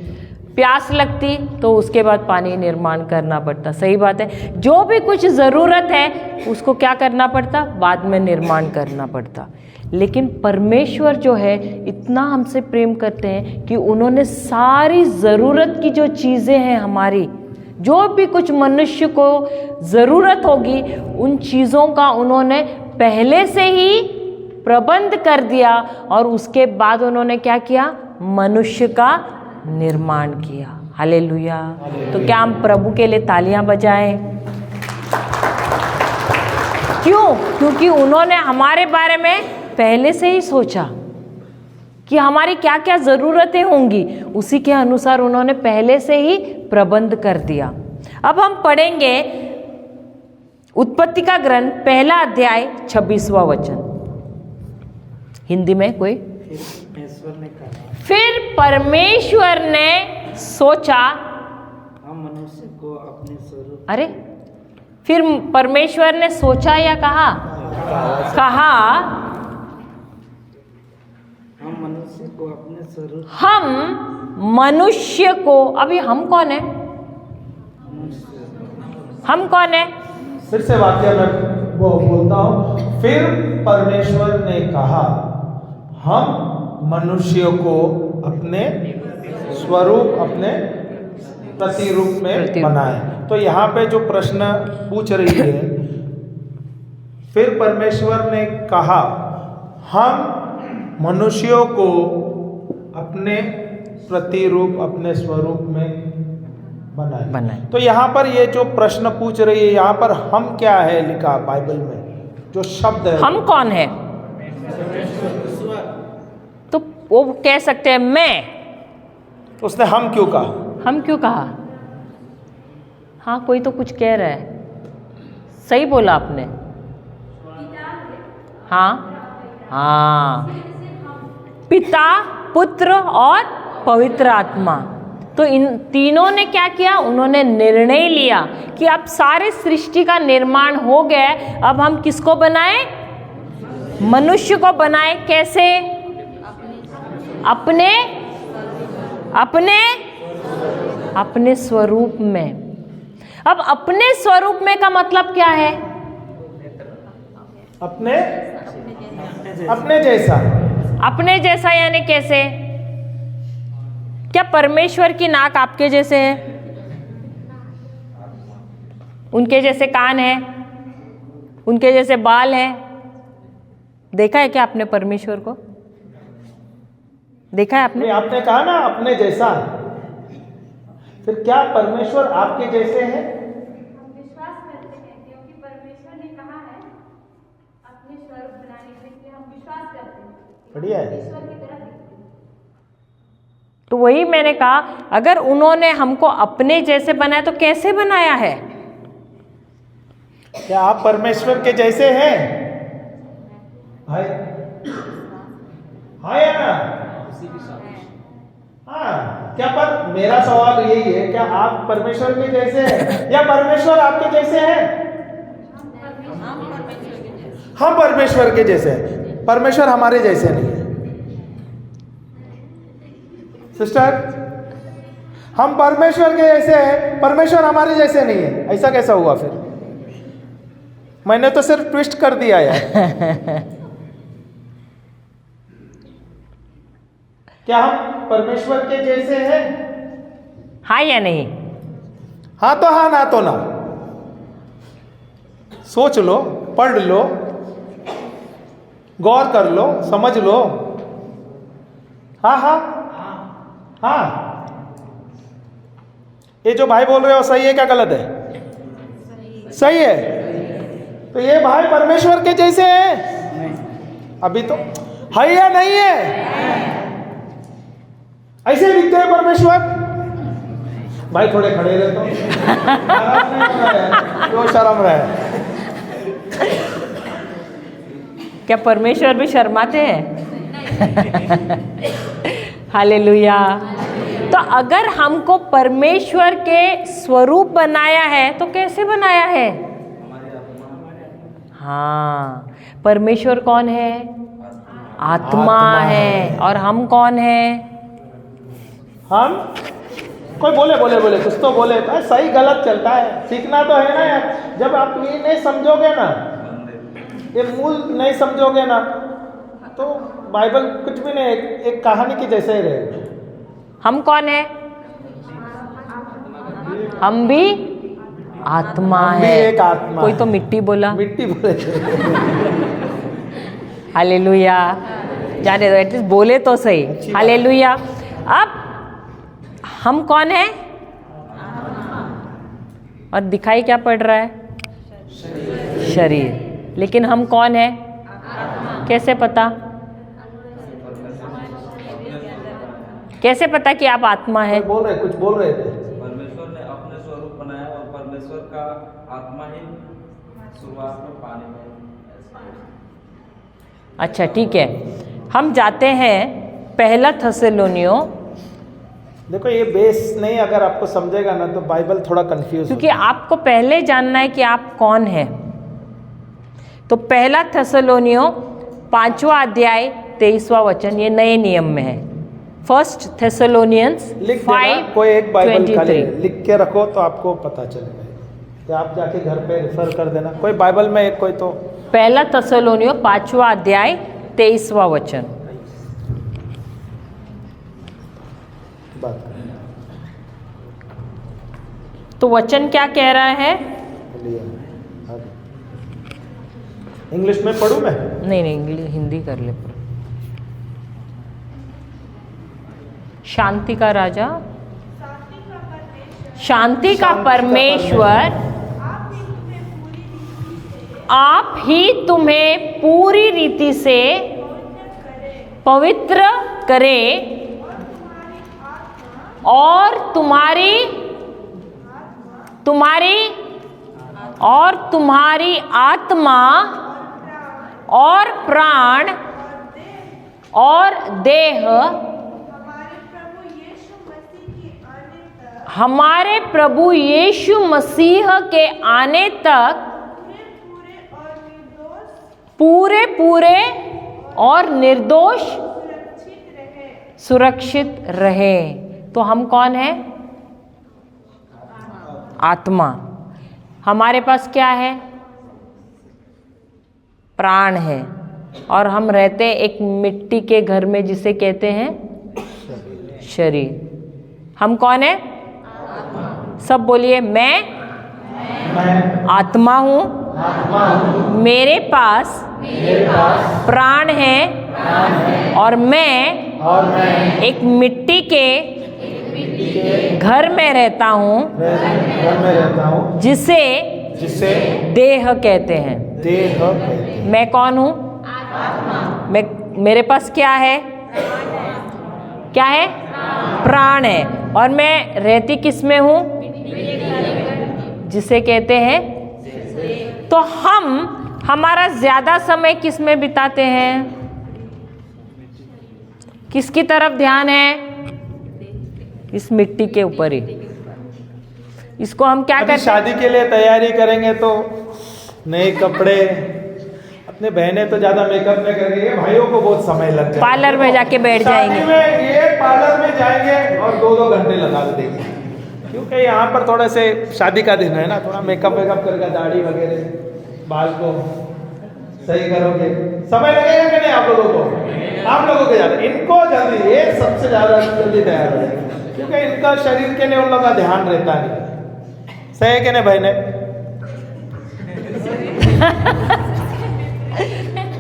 प्यास लगती तो उसके बाद पानी निर्माण करना पड़ता। सही बात है। जो भी कुछ ज़रूरत है उसको क्या करना पड़ता? बाद में निर्माण करना पड़ता। लेकिन परमेश्वर जो है इतना हमसे प्रेम करते हैं कि उन्होंने सारी ज़रूरत की जो चीज़ें हैं हमारी, जो भी कुछ मनुष्य को ज़रूरत होगी, उन चीज़ों का उन्होंने पहले से ही प्रबंध कर दिया और उसके बाद उन्होंने क्या किया? मनुष्य का निर्माण किया। हालेलुया। तो क्या हम प्रभु के लिए तालियां बजाएं? क्यों? क्योंकि उन्होंने हमारे बारे में पहले से ही सोचा कि हमारी क्या क्या ज़रूरतें होंगी, उसी के अनुसार उन्होंने पहले से ही प्रबंध कर दिया। अब हम पढ़ेंगे उत्पत्ति का ग्रंथ 1 अध्याय 26वां वचन। हिंदी में कोई? फिर परमेश्वर ने सोचा, हम मनुष्य को अपने स्वरूप, अरे फिर परमेश्वर ने सोचा या कहा? कहा हम मनुष्य को अपने स्वरूप, हम मनुष्य को, अभी हम कौन है? हम कौन है? फिर से वाक्य मैं वो बोलता हूँ। फिर परमेश्वर ने कहा, हम मनुष्य को अपने स्वरूप, अपने प्रतिरूप में बनाए। तो यहाँ पे जो प्रश्न पूछ रही है, फिर परमेश्वर ने कहा हम मनुष्यों को अपने प्रतिरूप, अपने स्वरूप में बनाए। तो यहाँ पर ये जो प्रश्न पूछ रही है, यहाँ पर हम क्या है लिखा बाइबल में, जो शब्द है, हम कौन है? तो वो कह सकते हैं मैं। उसने हम क्यों कहा? हम क्यों कहा? हाँ, कोई तो कुछ कह रहा है। सही बोला आपने। हाँ हाँ, पिता, पुत्र और पवित्र आत्मा। तो इन तीनों ने क्या किया? उन्होंने निर्णय लिया कि अब सारे सृष्टि का निर्माण हो गया, अब हम किसको बनाएं? मनुष्य को बनाएं। कैसे? अपने अपने अपने स्वरूप में। अब अपने स्वरूप में का मतलब क्या है? अपने अपने जैसा। अपने जैसा यानी कैसे? क्या परमेश्वर की नाक आपके जैसे है? उनके जैसे कान है? उनके जैसे बाल है? देखा है क्या आपने परमेश्वर को? देखा है आपने? आपने कहा ना अपने जैसा, फिर क्या परमेश्वर आपके जैसे हैं? हम विश्वास करते हैं क्योंकि परमेश्वर ने कहा है अपने स्वरूप बनाने के लिए, हम विश्वास करते हैं। बढ़िया है। ईश्वर की तरह दिखते हैं। तो वही मैंने कहा, अगर उन्होंने हमको अपने जैसे बनाया तो कैसे बनाया है? क्या आप परमेश्वर के जैसे हैं? हाय हाय या ना? हाँ, क्या पर मेरा सवाल यही है, क्या आप परमेश्वर के जैसे हैं या परमेश्वर आपके जैसे हैं? हम परमेश्वर के जैसे हैं। परमेश्वर हमारे जैसे नहीं है। सिस्टर, हम परमेश्वर के जैसे हैं, परमेश्वर हमारे जैसे नहीं है। ऐसा कैसा हुआ? फिर मैंने तो सिर्फ ट्विस्ट कर दिया यार। क्या हम परमेश्वर के जैसे हैं? हाँ या नहीं? हाँ तो हाँ, ना तो ना। सोच लो, पढ़ लो, गौर कर लो, समझ लो। हाँ हाँ हाँ, ये जो भाई बोल रहे हो सही है क्या गलत है? सही है। तो ये भाई परमेश्वर के जैसे हैं? अभी तो है या नहीं है? ऐसे दिखते हैं परमेश्वर? भाई थोड़े खड़े रहे तो क्यों शर्म रहे? क्या परमेश्वर भी शर्माते हैं? हालेलुया। तो अगर हमको परमेश्वर के स्वरूप बनाया है तो कैसे बनाया है? हाँ, परमेश्वर कौन है? आत्मा है। और हम कौन है? हम कोई बोले बोले बोले कुछ तो बोले, सही गलत चलता है। सीखना तो है ना यार। जब आप ये नहीं समझोगे ना, ये मूल नहीं समझोगे ना, तो बाइबल कुछ भी नहीं, एक कहानी की जैसे ही रहेगा। हम कौन है? हम भी आत्मा हम भी है। एक आत्मा कोई है। तो मिट्टी बोला। मिट्टी बोले। हालेलुया। जाने दो, एटलीस्ट बोले तो सही। हालेलुया। अब हम कौन है? और दिखाई क्या पड़ रहा है? शरीर। लेकिन हम कौन है? कैसे पता? कैसे पता कि आप आत्मा है? बोल रहे, कुछ बोल रहे थे। परमेश्वर ने अपने स्वरूप बनाया और परमेश्वर का आत्मा ही शुरुआत में पानी में। अच्छा ठीक है, हम जाते हैं पहला थेसलोनियों। देखो ये बेस नहीं अगर आपको समझेगा ना तो बाइबल थोड़ा कंफ्यूज क्योंकि आपको पहले जानना है कि आप कौन है। तो पहला थेसलोनियों 5वां अध्याय 23वां वचन, ये नए नियम में है। फर्स्ट थेसलोनियंस लिख देना, कोई एक बाइबल खाली 5:23। लिख के रखो तो आपको पता चलेगा। तो आप जाके घर पे रेफर कर देना, कोई बाइबल में एक कोई तो। पहला थेसलोनियों 5वां अध्याय 23वां वचन। बात तो वचन क्या कह रहा है? इंग्लिश में पढ़ूं मैं? नहीं इंग्लिश, हिंदी कर ले। शांति का राजा, शांति का परमेश्वर आप ही तुम्हें पूरी रीति से पवित्र करे और तुम्हारी आत्मा और प्राण और देह हमारे प्रभु यीशु मसीह के आने तक पूरे और निर्दोष सुरक्षित रहे। तो हम कौन है? आत्मा। हमारे पास क्या है? प्राण है। और हम रहते एक मिट्टी के घर में जिसे कहते हैं शरीर। हम कौन है? सब बोलिए, मैं आत्मा हूँ। मेरे पास प्राण है और मैं एक मिट्टी के घर में रहता हूँ जिसे देह कहते हैं। मैं कौन हूँ? मेरे पास क्या है? क्या है? प्राण है। और मैं रहती किस में हूँ? जिसे कहते हैं। तो हमारा ज्यादा समय किस में बिताते हैं? किसकी तरफ ध्यान है? इस मिट्टी के ऊपर ही। इसको हम क्या करते हैं? शादी के लिए तैयारी करेंगे तो नए कपड़े, अपने बहनें तो ज्यादा मेकअप में करेंगे, भाइयों को बहुत समय लग जाएगा। पार्लर में जाके बैठ जाएंगे। शादी में ये पार्लर में जाएंगे और 2-2 घंटे लगा देंगे, क्योंकि यहाँ पर थोड़े से शादी का दिन है ना, थोड़ा मेकअप करके दाढ़ी वगैरह बाल को सही करोगे, समय लगेगा कि नहीं आप लोगों को? आप लोगों के ज्यादा, इनको जल्दी, ये सबसे ज्यादा जल्दी तैयार हो जाएगा, क्योंकि इनका शरीर के लिए उन लोगों का ध्यान रहता नहीं। सही है कि नहीं बहने?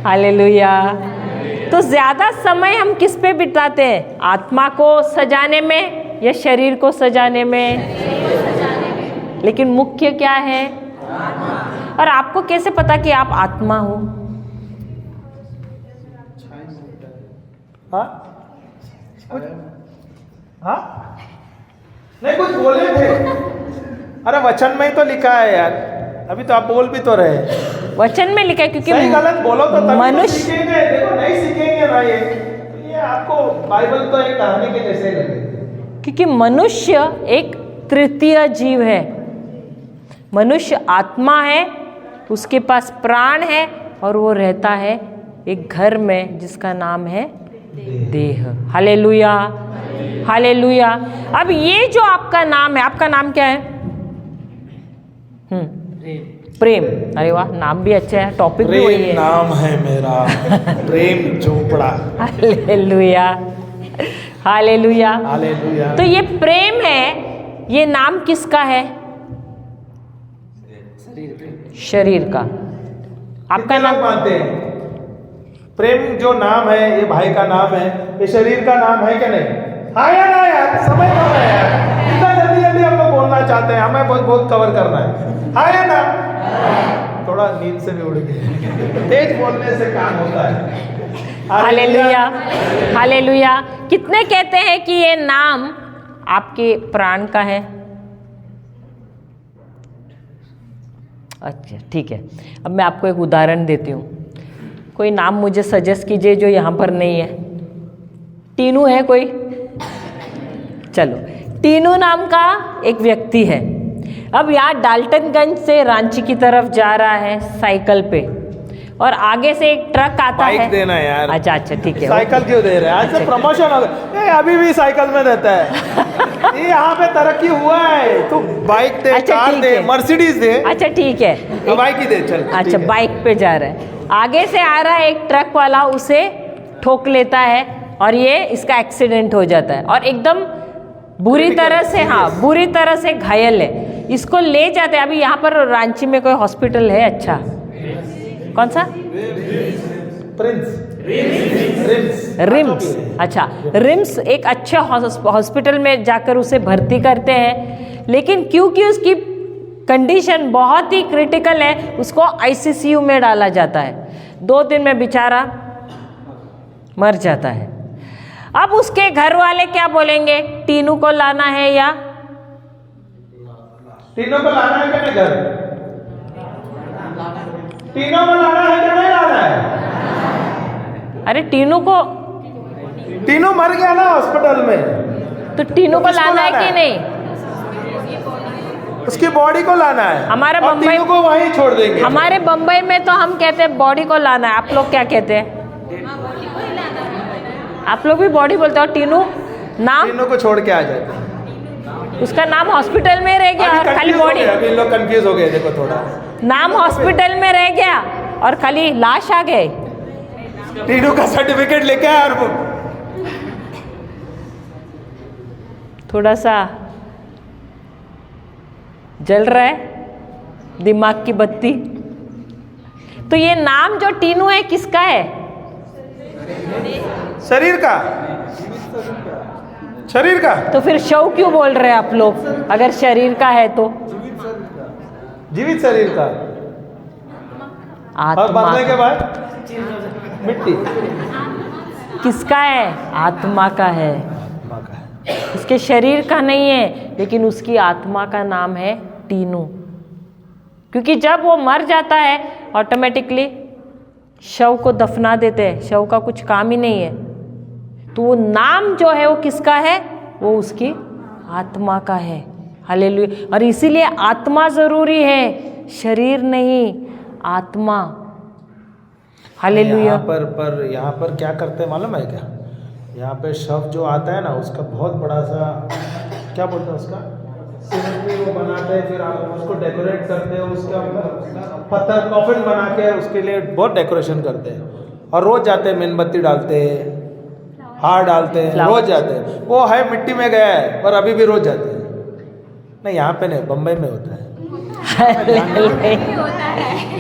हालेलुया। तो ज्यादा समय हम किस पे बिताते हैं? आत्मा को सजाने में या शरीर को सजाने में? लेकिन मुख्य क्या है? और आपको कैसे पता कि आप आत्मा हो? हाँ? हाँ? नहीं, कुछ बोले थे। अरे वचन में ही तो लिखा है यार, अभी तो आप बोल भी तो रहे। वचन में लिखा है, क्योंकि सही गलत बोलो तो तभी मनुष्य तो सीखेंगे। देखो नहीं सीखेंगे ना ये आपको बाइबल तो एक कहानी के जैसे लगे। क्योंकि मनुष्य एक तृतीय जीव है। मनुष्य आत्मा है, उसके पास प्राण है और वो रहता है एक घर में जिसका नाम है देह। Hallelujah, hallelujah. अब ये जो आपका नाम है, आपका नाम क्या है? प्रेम। अरे वाह, नाम भी अच्छा है, टॉपिक भी वही है। नाम है मेरा Prem Chopra. Hallelujah, hallelujah, hallelujah. तो ये प्रेम है, ये नाम किसका है? शरीर का। आपका नाम मानते हैं? प्रेम जो नाम है, ये भाई का नाम है, ये शरीर का नाम है क्या नहीं? हाँ या ना यार, समय कम है यार, इतना जल्दी जल्दी हम लोग बोलना बोलना चाहते हैं, हमें बहुत बहुत कवर करना है ना? थोड़ा नींद से भी उड़ गए। तेज बोलने से काम होता है। Hallelujah, hallelujah. कितने कहते हैं कि ये नाम आपके प्राण का है? अच्छा ठीक है, अब मैं आपको एक उदाहरण देती हूँ। कोई नाम मुझे सजेस्ट कीजिए जो यहाँ पर नहीं है। टीनू है कोई? चलो, टीनू नाम का एक व्यक्ति है। अब यहाँ डाल्टनगंज से रांची की तरफ जा रहा है साइकिल पे, और आगे से एक ट्रक आता बाइक है। देना यार। अच्छा ठीक है। साइकिल क्यों दे रहे हैं? आज से प्रमोशन हो गया। ये अभी भी साइकिल में देता है। ये यहाँ पे तरक्की हुआ है। तू बाइक दे, अच्छा, कार ठीक दे, है। मर्सिडीज दे। अच्छा ठीक है, बाइक ही दे चल। अच्छा बाइक पे जा रहा है, आगे से आ रहा है एक ट्रक वाला, उसे ठोक लेता है और ये इसका एक्सीडेंट हो जाता है और एकदम बुरी तरह से, हाँ बुरी तरह से घायल है। इसको ले जाते हैं। अभी यहाँ पर रांची में कोई हॉस्पिटल है अच्छा? कौन सा? रिम्स। अच्छा, रिम्स एक अच्छे हॉस्पिटल में जाकर उसे भर्ती करते हैं, लेकिन क्योंकि उसकी कंडीशन बहुत ही क्रिटिकल है, उसको आईसीसीयू में डाला जाता है। 2 दिन में बेचारा मर जाता है। अब उसके घर वाले क्या बोलेंगे? टीनू को लाना है या तीनों को लाना है क्या नहीं? घर तीनों को लाना है क्या नहीं लाना है? अरे टीनू को, तीनों मर गया ना हॉस्पिटल में, तो टीनू को किसको लाना है लाना कि है? नहीं? उसकी बॉडी को लाना है। हमारे और बम्बई- तीनों को वहीं छोड़ देंगे। हमारे बम्बई में तो हम कहते हैं बॉडी को लाना है। आप लोग क्या कहते हैं? आप लोग भी बॉडी बोलते हो। टीनू नाम, तीनों को छोड़ के आ जाते। उसका नाम हॉस्पिटल में रह गया और खाली बॉडी, अभी लोग कंफ्यूज हो गए। देखो थोड़ा, नाम हॉस्पिटल में रह गया और खाली लाश आ गए। टीनू का सर्टिफिकेट लेके आया और वो थोड़ा सा जल रहा है दिमाग की बत्ती। तो ये नाम जो टीनू है किसका है? शरीर का, शरीर का। तो फिर शव क्यों बोल रहे हैं आप लोग अगर शरीर का है तो? जीवित शरीर का। और आत्मा मरने के बाद मिट्टी किसका है? आत्मा का है। आत्मा का है। उसके शरीर का नहीं है, लेकिन उसकी आत्मा का नाम है टीनू। क्योंकि जब वो मर जाता है ऑटोमेटिकली शव को दफना देते हैं, शव का कुछ काम ही नहीं है। तो वो नाम जो है वो किसका है? वो उसकी आत्मा का है। हालेलुया। और इसीलिए आत्मा जरूरी है, शरीर नहीं, आत्मा। हालेलुया। यहाँ पर क्या करते हैं मालूम है क्या? यहाँ पे शव जो आता है ना, उसका बहुत बड़ा सा, क्या बोलते हैं उसका, सिमेट्री वो बनाते हैं, फिर आप उसको डेकोरेट करते हैं, उसका पत्थर कॉफिन बना के उसके लिए बहुत डेकोरेशन करते हैं। और रोज जाते हैं, मेणबत्ती डालते हैं, हार डालते हैं, रोज जाते हैं। वो है मिट्टी में गया है पर अभी भी रोज जाते हैं। नहीं, यहाँ पे नहीं, बम्बई में होता है।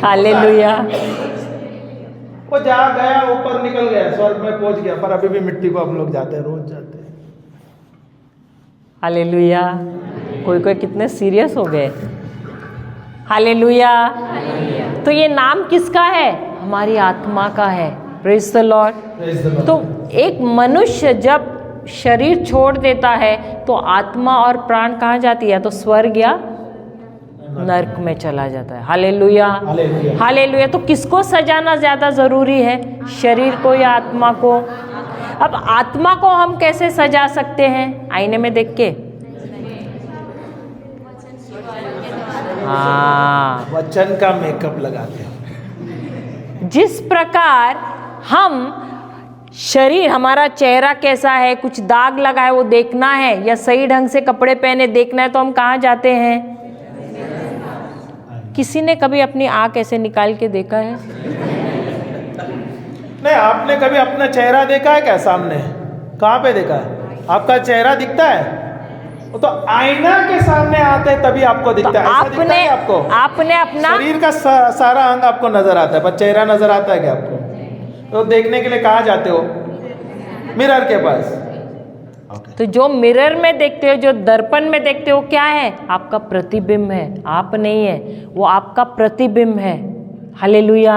हालेलुया। वो जा गया, ऊपर निकल गया, स्वर्ग में पहुंच गया, पर अभी भी मिट्टी को हम लोग जाते हैं, रोज जाते हैं। हालेलुया। कोई कोई कितने सीरियस हो गए। हालेलुया। तो ये नाम किसका है? हमारी आत्मा का है। Praise the Lord. तो एक मनुष्य जब शरीर छोड़ देता है तो आत्मा और प्राण कहाँ जाती है? तो स्वर्ग या नर्क में चला जाता है। Hallelujah, hallelujah. तो किसको सजाना ज्यादा जरूरी है, शरीर को या आत्मा को? अब आत्मा को हम कैसे सजा सकते हैं? आईने में देख के। हाँ, वचन का मेकअप लगाते हैं। जिस प्रकार हम शरीर, हमारा चेहरा कैसा है, कुछ दाग लगा है वो देखना है, या सही ढंग से कपड़े पहने देखना है, तो हम कहाँ जाते हैं? किसी ने कभी अपनी आँख ऐसे निकाल के देखा है? नहीं, आपने कभी अपना चेहरा देखा है क्या सामने? कहाँ पे देखा है? आपका चेहरा दिखता है? वो तो आईना के सामने आते हैं तभी आपको दिखता तो है। ऐसा दिखता है आपको? आपने अपना शरीर का सारा अंग आपको नजर आता है, पर चेहरा नजर आता है क्या आपको? तो देखने के लिए कहाँ जाते हो? मिरर के पास। ओके। तो जो मिरर में देखते हो, जो दर्पण में देखते हो, क्या है? आपका प्रतिबिंब है, आप नहीं है, वो आपका प्रतिबिंब है। Hallelujah,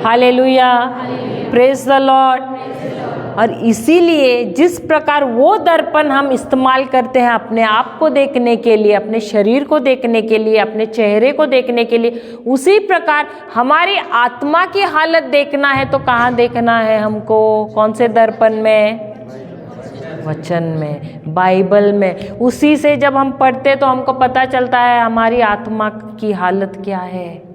hallelujah, praise the Lord. और इसीलिए जिस प्रकार वो दर्पण हम इस्तेमाल करते हैं अपने आप को देखने के लिए, अपने शरीर को देखने के लिए, अपने चेहरे को देखने के लिए, उसी प्रकार हमारी आत्मा की हालत देखना है तो कहाँ देखना है हमको? कौन से दर्पण में? वचन में, बाइबल में। उसी से जब हम पढ़ते तो हमको पता चलता है हमारी आत्मा की हालत क्या है।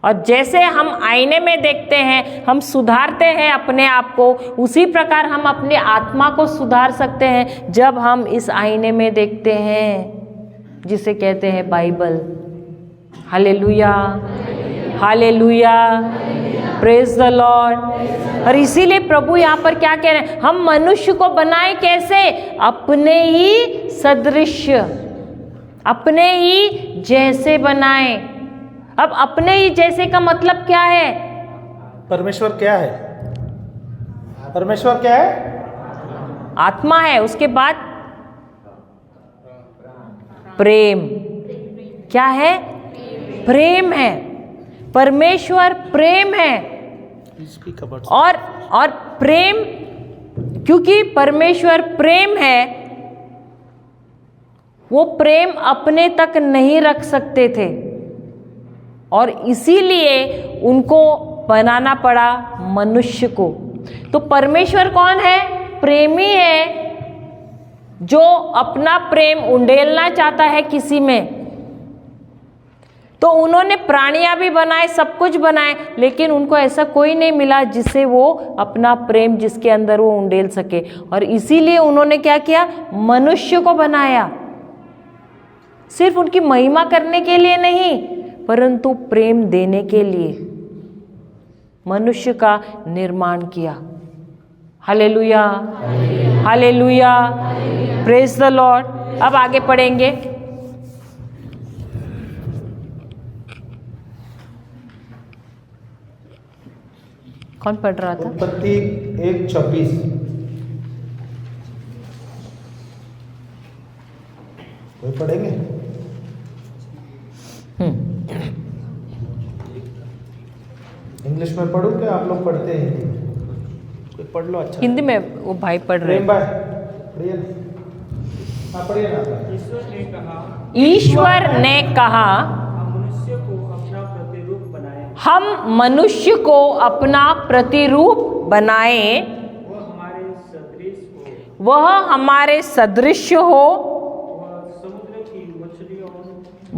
और जैसे हम आईने में देखते हैं, हम सुधारते हैं अपने आप को, उसी प्रकार हम अपनी आत्मा को सुधार सकते हैं जब हम इस आईने में देखते हैं, जिसे कहते हैं Bible. Hallelujah, hallelujah, praise the Lord. और इसीलिए प्रभु यहाँ पर क्या कह रहे हैं? हम मनुष्य को बनाए कैसे? अपने ही सदृश, अपने ही जैसे बनाए। अब अपने ही जैसे का मतलब क्या है? परमेश्वर क्या है? परमेश्वर क्या है? आत्मा है। उसके बाद प्रेम। क्या है? प्रेम है। परमेश्वर प्रेम है। और प्रेम, क्योंकि परमेश्वर प्रेम है, वो प्रेम अपने तक नहीं रख सकते थे और इसीलिए उनको बनाना पड़ा मनुष्य को। तो परमेश्वर कौन है? प्रेमी है, जो अपना प्रेम उंडेलना चाहता है किसी में। तो उन्होंने प्राणियां भी बनाए, सब कुछ बनाए, लेकिन उनको ऐसा कोई नहीं मिला जिससे वो अपना प्रेम, जिसके अंदर वो उंडेल सके। और इसीलिए उन्होंने क्या किया? मनुष्य को बनाया। सिर्फ उनकी महिमा करने के लिए नहीं, परंतु प्रेम देने के लिए मनुष्य का निर्माण किया। Hallelujah, hallelujah, praise the Lord. अब आगे पढ़ेंगे। कौन पढ़ रहा था? उत्पत्ति 1:26। कोई पढ़ेंगे? इंग्लिश में पढ़ूं क्या? आप लोग पढ़ते हैं हिंदी? कोई पढ़ लो। अच्छा, हिंदी में वो भाई पढ़ रहे प्रेम हैं। भाई पढ़िए ना। हाँ, पढ़िए ना। ईश्वर ने कहा, ईश्वर ने कहा, हम मनुष्य को अपना प्रतिरूप बनाए, हम मनुष्य को अपना प्रतिरूप बनाए, वह हमारे सदृश हो, वह हमारे सदृश हो, वह समुद्र की मछलियों,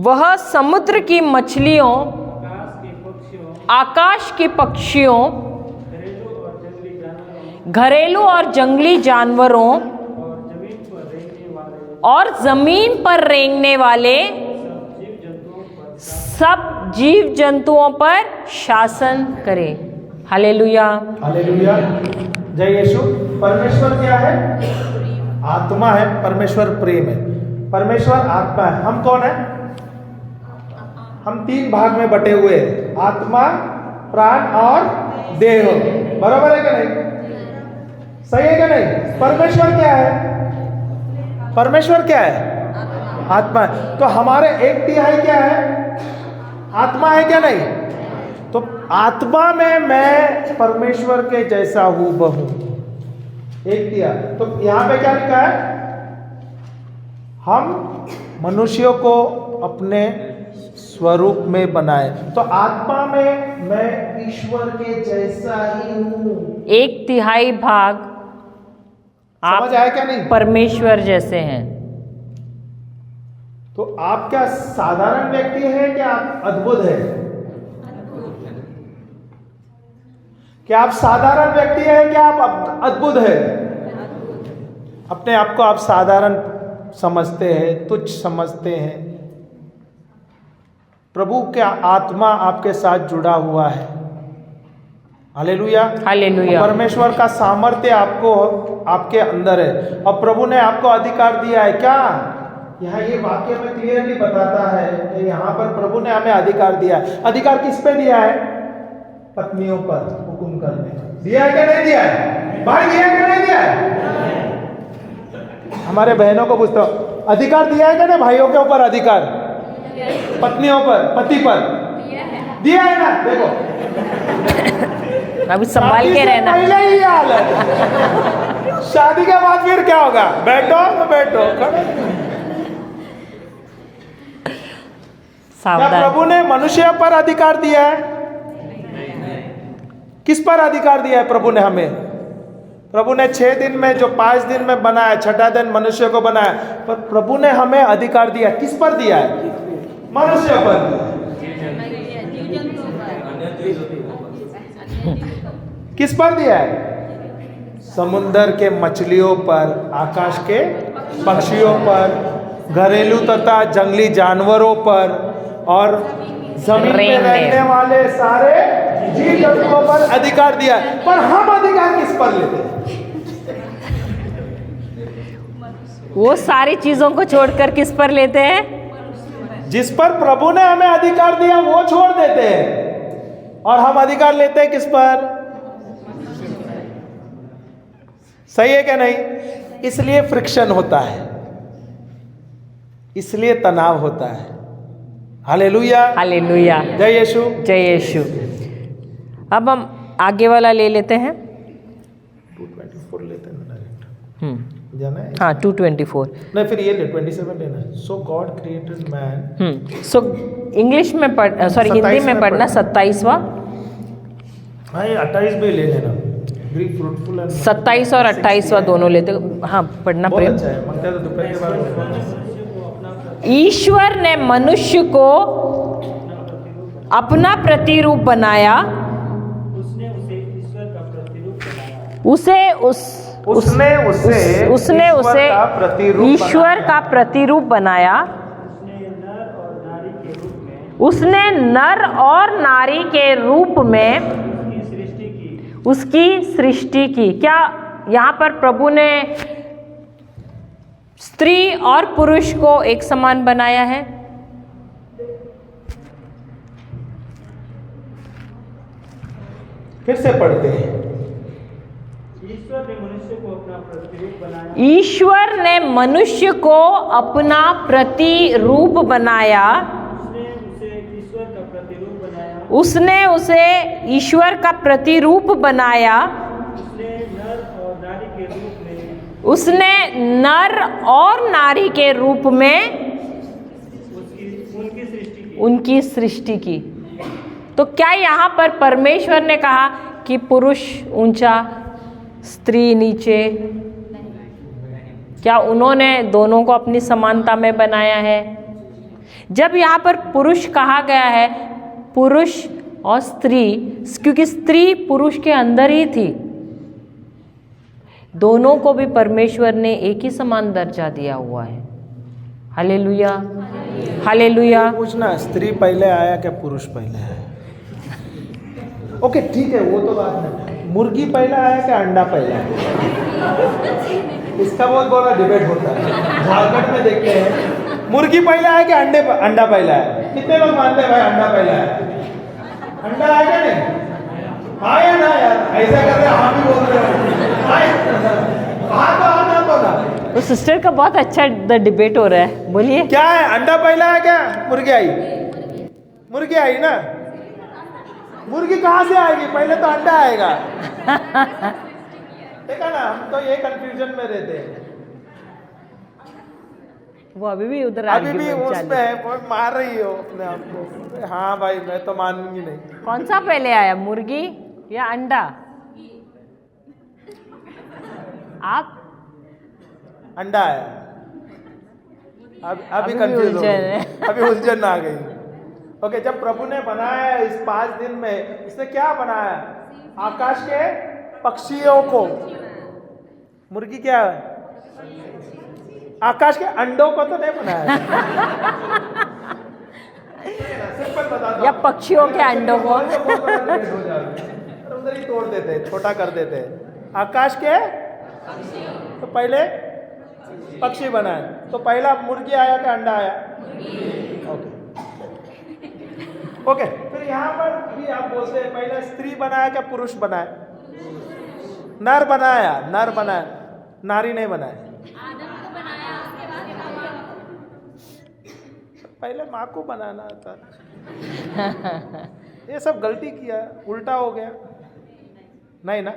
वह समुद्र की मछलियों, आकाश के पक्षियों, आकाश के पक्षियों, घरेलू और जंगली जानवरों, घरेलू और जंगली जानवरों और जमीन पर रेंगने वाले सब जीव जंतुओं पर शासन करे। हालेलुया, हालेलुया, जय यीशु। परमेश्वर क्या है? आत्मा है। परमेश्वर प्रेम है। परमेश्वर आत्मा है। हम कौन है? हम 3 भाग में बटे हुए हैं, आत्मा, प्राण और देह। बराबर है क्या नहीं? सही है क्या नहीं? परमेश्वर क्या है? परमेश्वर क्या है? आत्मा है। तो हमारे 1/3 क्या है? आत्मा है क्या नहीं? तो आत्मा में मैं परमेश्वर के जैसा हूं बहू। 1/3। तो यहां पे क्या लिखा है? हम मनुष्यों को अपने स्वरूप में बनाए। तो आत्मा में मैं ईश्वर के जैसा ही हूं। 1/3 भाग समझ आया क्या नहीं? परमेश्वर जैसे हैं। तो आप क्या साधारण व्यक्ति हैं? क्या आप अद्भुत हैं? क्या आप साधारण व्यक्ति हैं? क्या आप अद्भुत हैं? अपने आप को आप साधारण समझते हैं, तुच्छ समझते हैं। प्रभु का आत्मा आपके साथ जुड़ा हुआ है। Hallelujah, hallelujah. परमेश्वर का सामर्थ्य आपको, आपके अंदर है। और प्रभु ने आपको अधिकार दिया है। क्या? यहाँ ये वाक्य में क्लियरली बताता है कि यहाँ पर प्रभु ने हमें अधिकार दिया है। अधिकार किस पे दिया है? पत्नियों पर हुक्म करने। दिया है क्या नहीं दिया है? भाई दिया है क्या नहीं दिया है? हमारे बहनों को पूछता हूँ, अधिकार दिया है क्या ना भाइयों के ऊपर अधिकार, पत्नियों पर, पति पर दिया है ना? देखो अभी संभाल के रहना। पहले ही हाल है, शादी के बाद फिर क्या होगा? बैठो तो बैठो, खड़ो। क्या सावधान। प्रभु ने मनुष्य पर अधिकार दिया है? किस पर अधिकार दिया है प्रभु ने हमें? प्रभु ने 6 दिन में जो 5 दिन में बनाया, 6ठा दिन मनुष्य को बनाया, पर प्रभु ने हमें अधिकार दिया, किस पर दिया है? मनुष्य पर। किस पर दिया है? समुद्र के मछलियों पर, आकाश के पक्षियों पर, घरेलू तथा जंगली जानवरों पर और जमीन पे रहने वाले सारे जीव जंतुओं पर अधिकार दिया है। पर हम अधिकार किस पर लेते हैं? वो सारी चीजों को छोड़कर किस पर लेते हैं? जिस पर प्रभु ने हमें अधिकार दिया वो छोड़ देते हैं, और हम अधिकार लेते हैं किस पर? सही है क्या नहीं? इसलिए फ्रिक्शन होता है, इसलिए तनाव होता है। हालेलुया, हालेलुया, जय यीशु, जय यीशु। अब हम आगे वाला ले लेते हैं। 224 लेते हैं डायरेक्ट, जाना है? हाँ 224। नहीं, फिर ये ले 27 लेना है। So God created man. So English में पढ़, सॉरी हिंदी में पढ़ना 27वां। हाँ, ये 28 भी ले लेना। 27 और 28वां दोनों लेते। हाँ पढ़ना बहुत प्रेम। अच्छा है, मांगते हैं तो दोपहर के बाद। ईश्वर ने मनुष्य को अपना प्रतिरूप बनाया, उसने उसे ईश्वर का प्रतिरूप बनाया। उसने उसे ईश्वर का प्रतिरूप बनाया। उसने नर और नारी के रूप में उसकी सृष्टि की। क्या यहाँ पर प्रभु ने स्त्री और पुरुष को एक समान बनाया है? फिर से पढ़ते हैं। ईश्वर ने मनुष्य को अपना प्रतिरूप बनाया। ईश्वर ने मनुष्य को अपना प्रतिरूप बनाया। उसने उसे ईश्वर का प्रतिरूप बनाया। उसने नर और नारी के रूप में उनकी सृष्टि की। तो क्या यहाँ पर परमेश्वर ने कहा कि पुरुष ऊंचा स्त्री नीचे? क्या उन्होंने दोनों को अपनी समानता में बनाया है? जब यहाँ पर पुरुष कहा गया है, पुरुष और स्त्री, क्योंकि स्त्री पुरुष के अंदर ही थी, दोनों को भी परमेश्वर ने एक ही समान दर्जा दिया हुआ है। Hallelujah, hallelujah. पूछना, स्त्री पहले आया क्या पुरुष पहले आया? ओके ठीक है, वो तो बात नहीं। मुर्गी पहला आया क्या अंडा पहला आया? इसका बहुत बड़ा डिबेट होता है। झारखंड में देखते हैं, मुर्गी पहला आया क्या अंडा पहला आया? कितने लोग मानते हैं भाई अंडा पहला आया? अंडा आया क्या नहीं? हाँ या ना यार? ऐसा कर रहे, हाँ भी बोल रहे हो। हाँ तो ना। तो सिस्टर का बहुत अच्छा डिबेट हो रहा है, बोलिए। क्या है, अंडा पहला है क्या मुर्गी आई? मुर्गी आई ना? मुर्गी कहाँ से आएगी? पहले तो अंडा आएगा। देखा ना, हम तो ये कंफ्यूजन में रहते हैं। वो अभी भी उधर अभी भी उसमें है, मार रही हो अपने आप को। हाँ भाई, मैं तो मानूंगी नहीं। कौन सा पहले आया, मुर्गी या अंडा? आप अंडा आया। अभी कंफ्यूज हो गई, अभी उलझन आ गई। ओके, जब प्रभु ने बनाया इस 5 दिन में, इसने क्या बनाया? आकाश के पक्षियों को। मुर्गी क्या है? आकाश के अंडों को तो नहीं बनाया। सिंपल बता दो। या पक्षियों के अंडों को। उधर ही तोड़ देते, छोटा कर देते। आकाश के तो पहले पक्षी बनाए, तो पहला मुर्गी आया क्या अंडा आया? ओके, फिर यहाँ पर भी आप बोलते हैं पहले स्त्री बनाया क्या पुरुष बनाया? नर बनाया, नारी नहीं बनाया। पहले माँ को बनाना था। ये सब गलती किया, उल्टा हो गया। नहीं ना,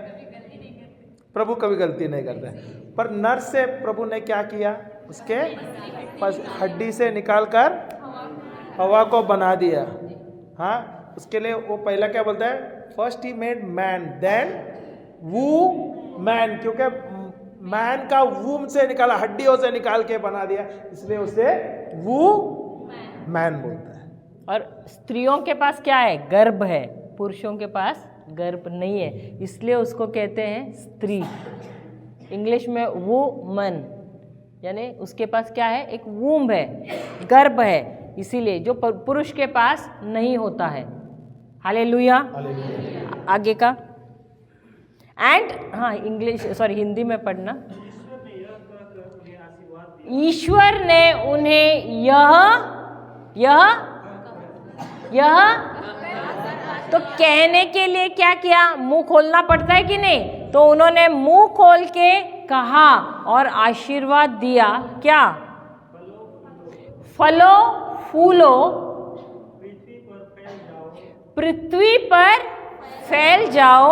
प्रभु कभी गलती नहीं करते। पर नर से प्रभु ने क्या किया, उसके हड्डी से निकालकर हवा को बना दिया। हाँ, उसके लिए वो पहला क्या बोलता है, first he made man then woman, क्योंकि मैन का वूम से निकाला, हड्डियों से निकाल के बना दिया, इसलिए उसे वू मैन बोलता है। और स्त्रियों के पास क्या है, गर्भ है, पुरुषों के पास गर्भ नहीं है, इसलिए उसको कहते हैं स्त्री। इंग्लिश में वूमन, यानी उसके पास क्या है, एक वूम्ब है, गर्भ है, इसीलिए जो पुरुष के पास नहीं होता है। हालेलुया। आगे का एंड, हाँ इंग्लिश सॉरी हिंदी में पढ़ना। ईश्वर ने उन्हें यह तो कहने के लिए क्या किया, मुंह खोलना पड़ता है कि नहीं, तो उन्होंने मुंह खोल के कहा और आशीर्वाद दिया। क्या, फलो फूलो, पृथ्वी पर फैल जाओ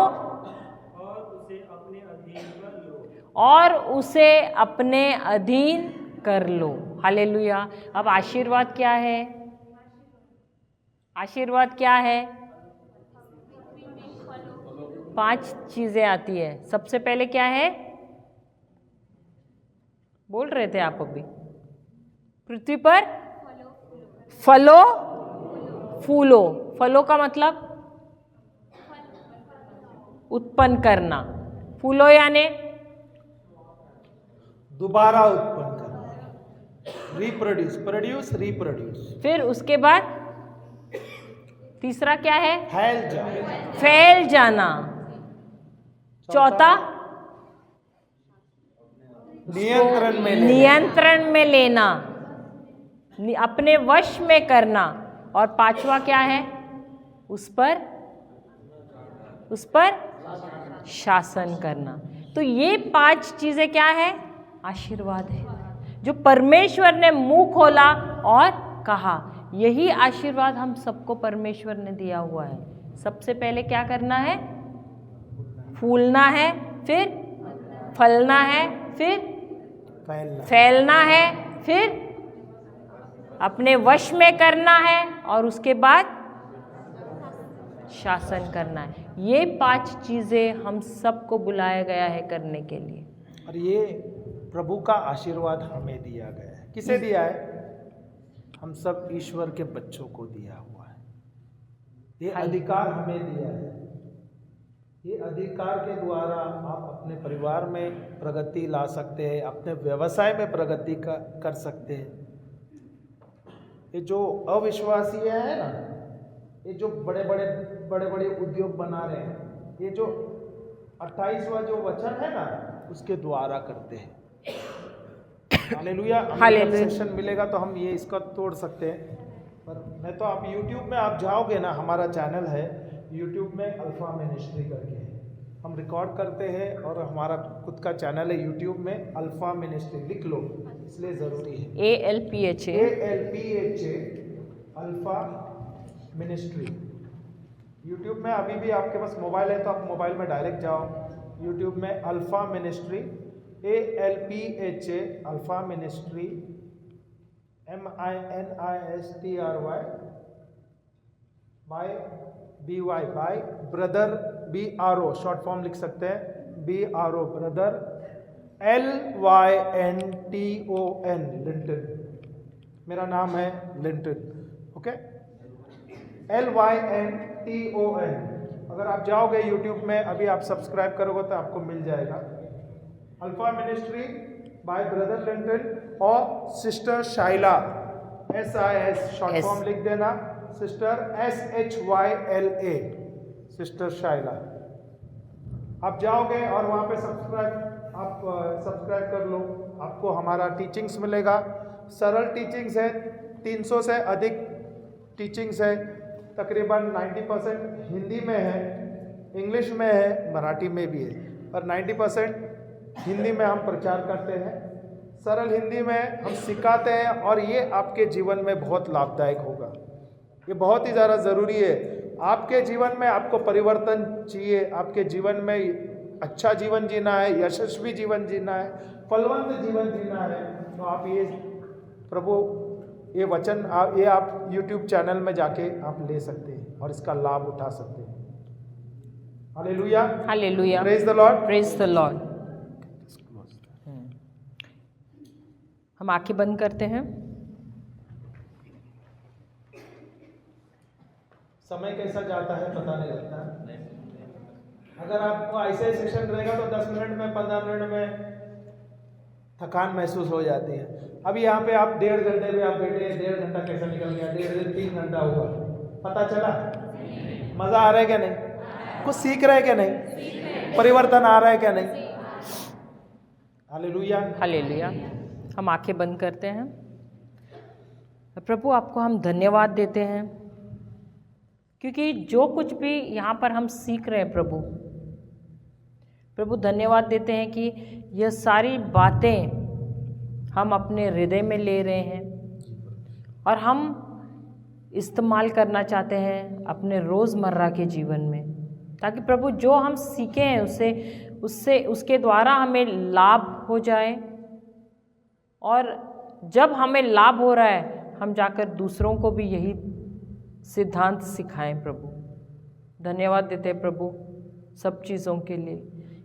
और उसे अपने अधीन कर लो। हालेलुया। अब आशीर्वाद क्या है, आशीर्वाद क्या है, 5 चीजें आती है। सबसे पहले क्या है, बोल रहे थे आप अभी, पृथ्वी पर फलो फूलो। फलो का मतलब उत्पन्न करना, फूलो यानी दोबारा उत्पन्न करना, रिप्रोड्यूस, प्रोड्यूस, रिप्रोड्यूस। फिर उसके बाद तीसरा क्या है, फैल जाना। चौथा नियंत्रण में लेना, अपने वश में करना। और 5वां क्या है, उस पर शासन करना। तो ये 5 चीजें क्या है, आशीर्वाद है, जो परमेश्वर ने मुंह खोला और कहा। यही आशीर्वाद हम सबको परमेश्वर ने दिया हुआ है। सबसे पहले क्या करना है, फूलना है, फिर फलना है, फिर फैलना है, फिर अपने वश में करना है और उसके बाद शासन करना है। ये 5 चीजें हम सबको बुलाया गया है करने के लिए। और ये प्रभु का आशीर्वाद हमें दिया गया है। किसे दिया है, हम सब ईश्वर के बच्चों को दिया हुआ है। ये अधिकार हमें दिया है। ये अधिकार के द्वारा आप अपने परिवार में प्रगति ला सकते हैं, अपने व्यवसाय में प्रगति कर सकते हैं। ये जो अविश्वासी है ना, ये जो बड़े बड़े उद्योग बना रहे हैं, ये जो 28वां जो वचन है ना, उसके द्वारा करते हैं। हालेलुया। सेशन मिलेगा तो हम ये इसका तोड़ सकते हैं, पर नहीं तो आप YouTube में आप जाओगे ना, हमारा चैनल है YouTube में अल्फा मिनिस्ट्री करके है, हम रिकॉर्ड करते हैं और हमारा खुद का चैनल है YouTube में अल्फा मिनिस्ट्री, लिख लो, इसलिए ज़रूरी है। ALPHA alpha ministry. YouTube में अभी भी आपके पास मोबाइल है तो आप मोबाइल में डायरेक्ट जाओ, YouTube में alpha ministry, ALPHA alpha ministry, MINISTRY BY by brother, BRO short form लिख सकते हैं, BRO ब्रदर, LYNTON लिंटन, मेरा नाम है लिंटन, ओके, LYNTON। अगर आप जाओगे YouTube में, अभी आप सब्सक्राइब करोगे तो आपको मिल जाएगा। Alpha ministry by brother Linton और sister Shaila, SIS short form लिख देना, सिस्टर SHYLA, सिस्टर शाइला। आप जाओगे और वहाँ पे सब्सक्राइब कर लो, आपको हमारा टीचिंग्स मिलेगा। सरल टीचिंग्स है, 300 से अधिक टीचिंग्स है, तकरीबन 90% हिंदी में है, इंग्लिश में है, मराठी में भी है, पर 90% हिंदी में हम प्रचार करते हैं। सरल हिंदी में हम सिखाते हैं और ये आपके जीवन में बहुत लाभदायक होगा। ये बहुत ही ज़्यादा ज़रूरी है। आपके जीवन में आपको परिवर्तन चाहिए, आपके जीवन में अच्छा जीवन जीना है, यशस्वी जीवन जीना है, फलवंत जीवन जीना है, तो आप ये प्रभु ये वचन ये आप YouTube चैनल में जाके आप ले सकते हैं और इसका लाभ उठा सकते हैं। Hallelujah, hallelujah, praise the Lord, praise the Lord. हम आंखें बंद करते हैं। समय कैसा जाता है पता नहीं लगता। अगर आपको ऐसे सेशन रहेगा तो 10 मिनट में 15 मिनट में थकान महसूस हो जाती है। अभी यहाँ पे आप 1.5 घंटे में आप बैठे, 1.5 घंटा कैसा निकल गया, 1.5 3 घंटा हुआ, पता चला? मजा आ रहा है क्या नहीं? कुछ सीख रहे हैं क्या नहीं? परिवर्तन आ रहा है क्या नहीं? Hallelujah, hallelujah. हम आंखें बंद करते हैं। प्रभु आपको हम धन्यवाद देते हैं क्योंकि जो कुछ भी यहाँ पर हम सीख रहे हैं प्रभु धन्यवाद देते हैं कि यह सारी बातें हम अपने हृदय में ले रहे हैं और हम इस्तेमाल करना चाहते हैं अपने रोज़मर्रा के जीवन में, ताकि प्रभु जो हम सीखे हैं उसके द्वारा हमें लाभ हो जाए, और जब हमें लाभ हो रहा है हम जाकर दूसरों को भी यही सिद्धांत सिखाएं। प्रभु धन्यवाद देते हैं प्रभु सब चीज़ों के लिए।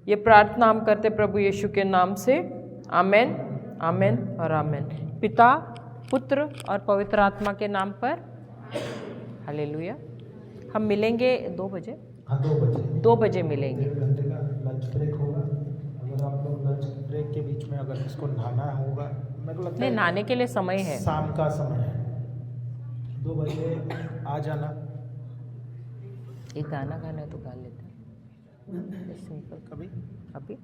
ये प्रार्थना हम करते प्रभु यीशु के नाम से, आमेन, आमेन और आमेन। पिता, पुत्र और पवित्र आत्मा के नाम पर, हालेलुया। हम मिलेंगे 2 बजे। हाँ 2 बजे, 2 बजे मिलेंगे। 1.5 घंटे का लंच ब्रेक होगा। अगर आप लोग लंच ब्रेक के बीच में अगर इसको नहाना होगा, मेरे को लगता नहीं, है नहाने के लिए समय है, शाम का समय है, 2 बजे आ जाना। एक गाना गाना है तो गा लेते हैं सिंपल। कभी अभी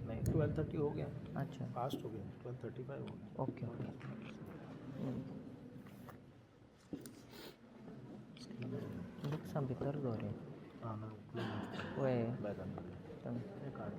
नहीं, 12:30 हो गया, अच्छा, फास्ट हो गया, 12:35 हो गया। Okay okay. लोग सब भीतर दो रे हाँ ना, ओए बैगन तम एक आध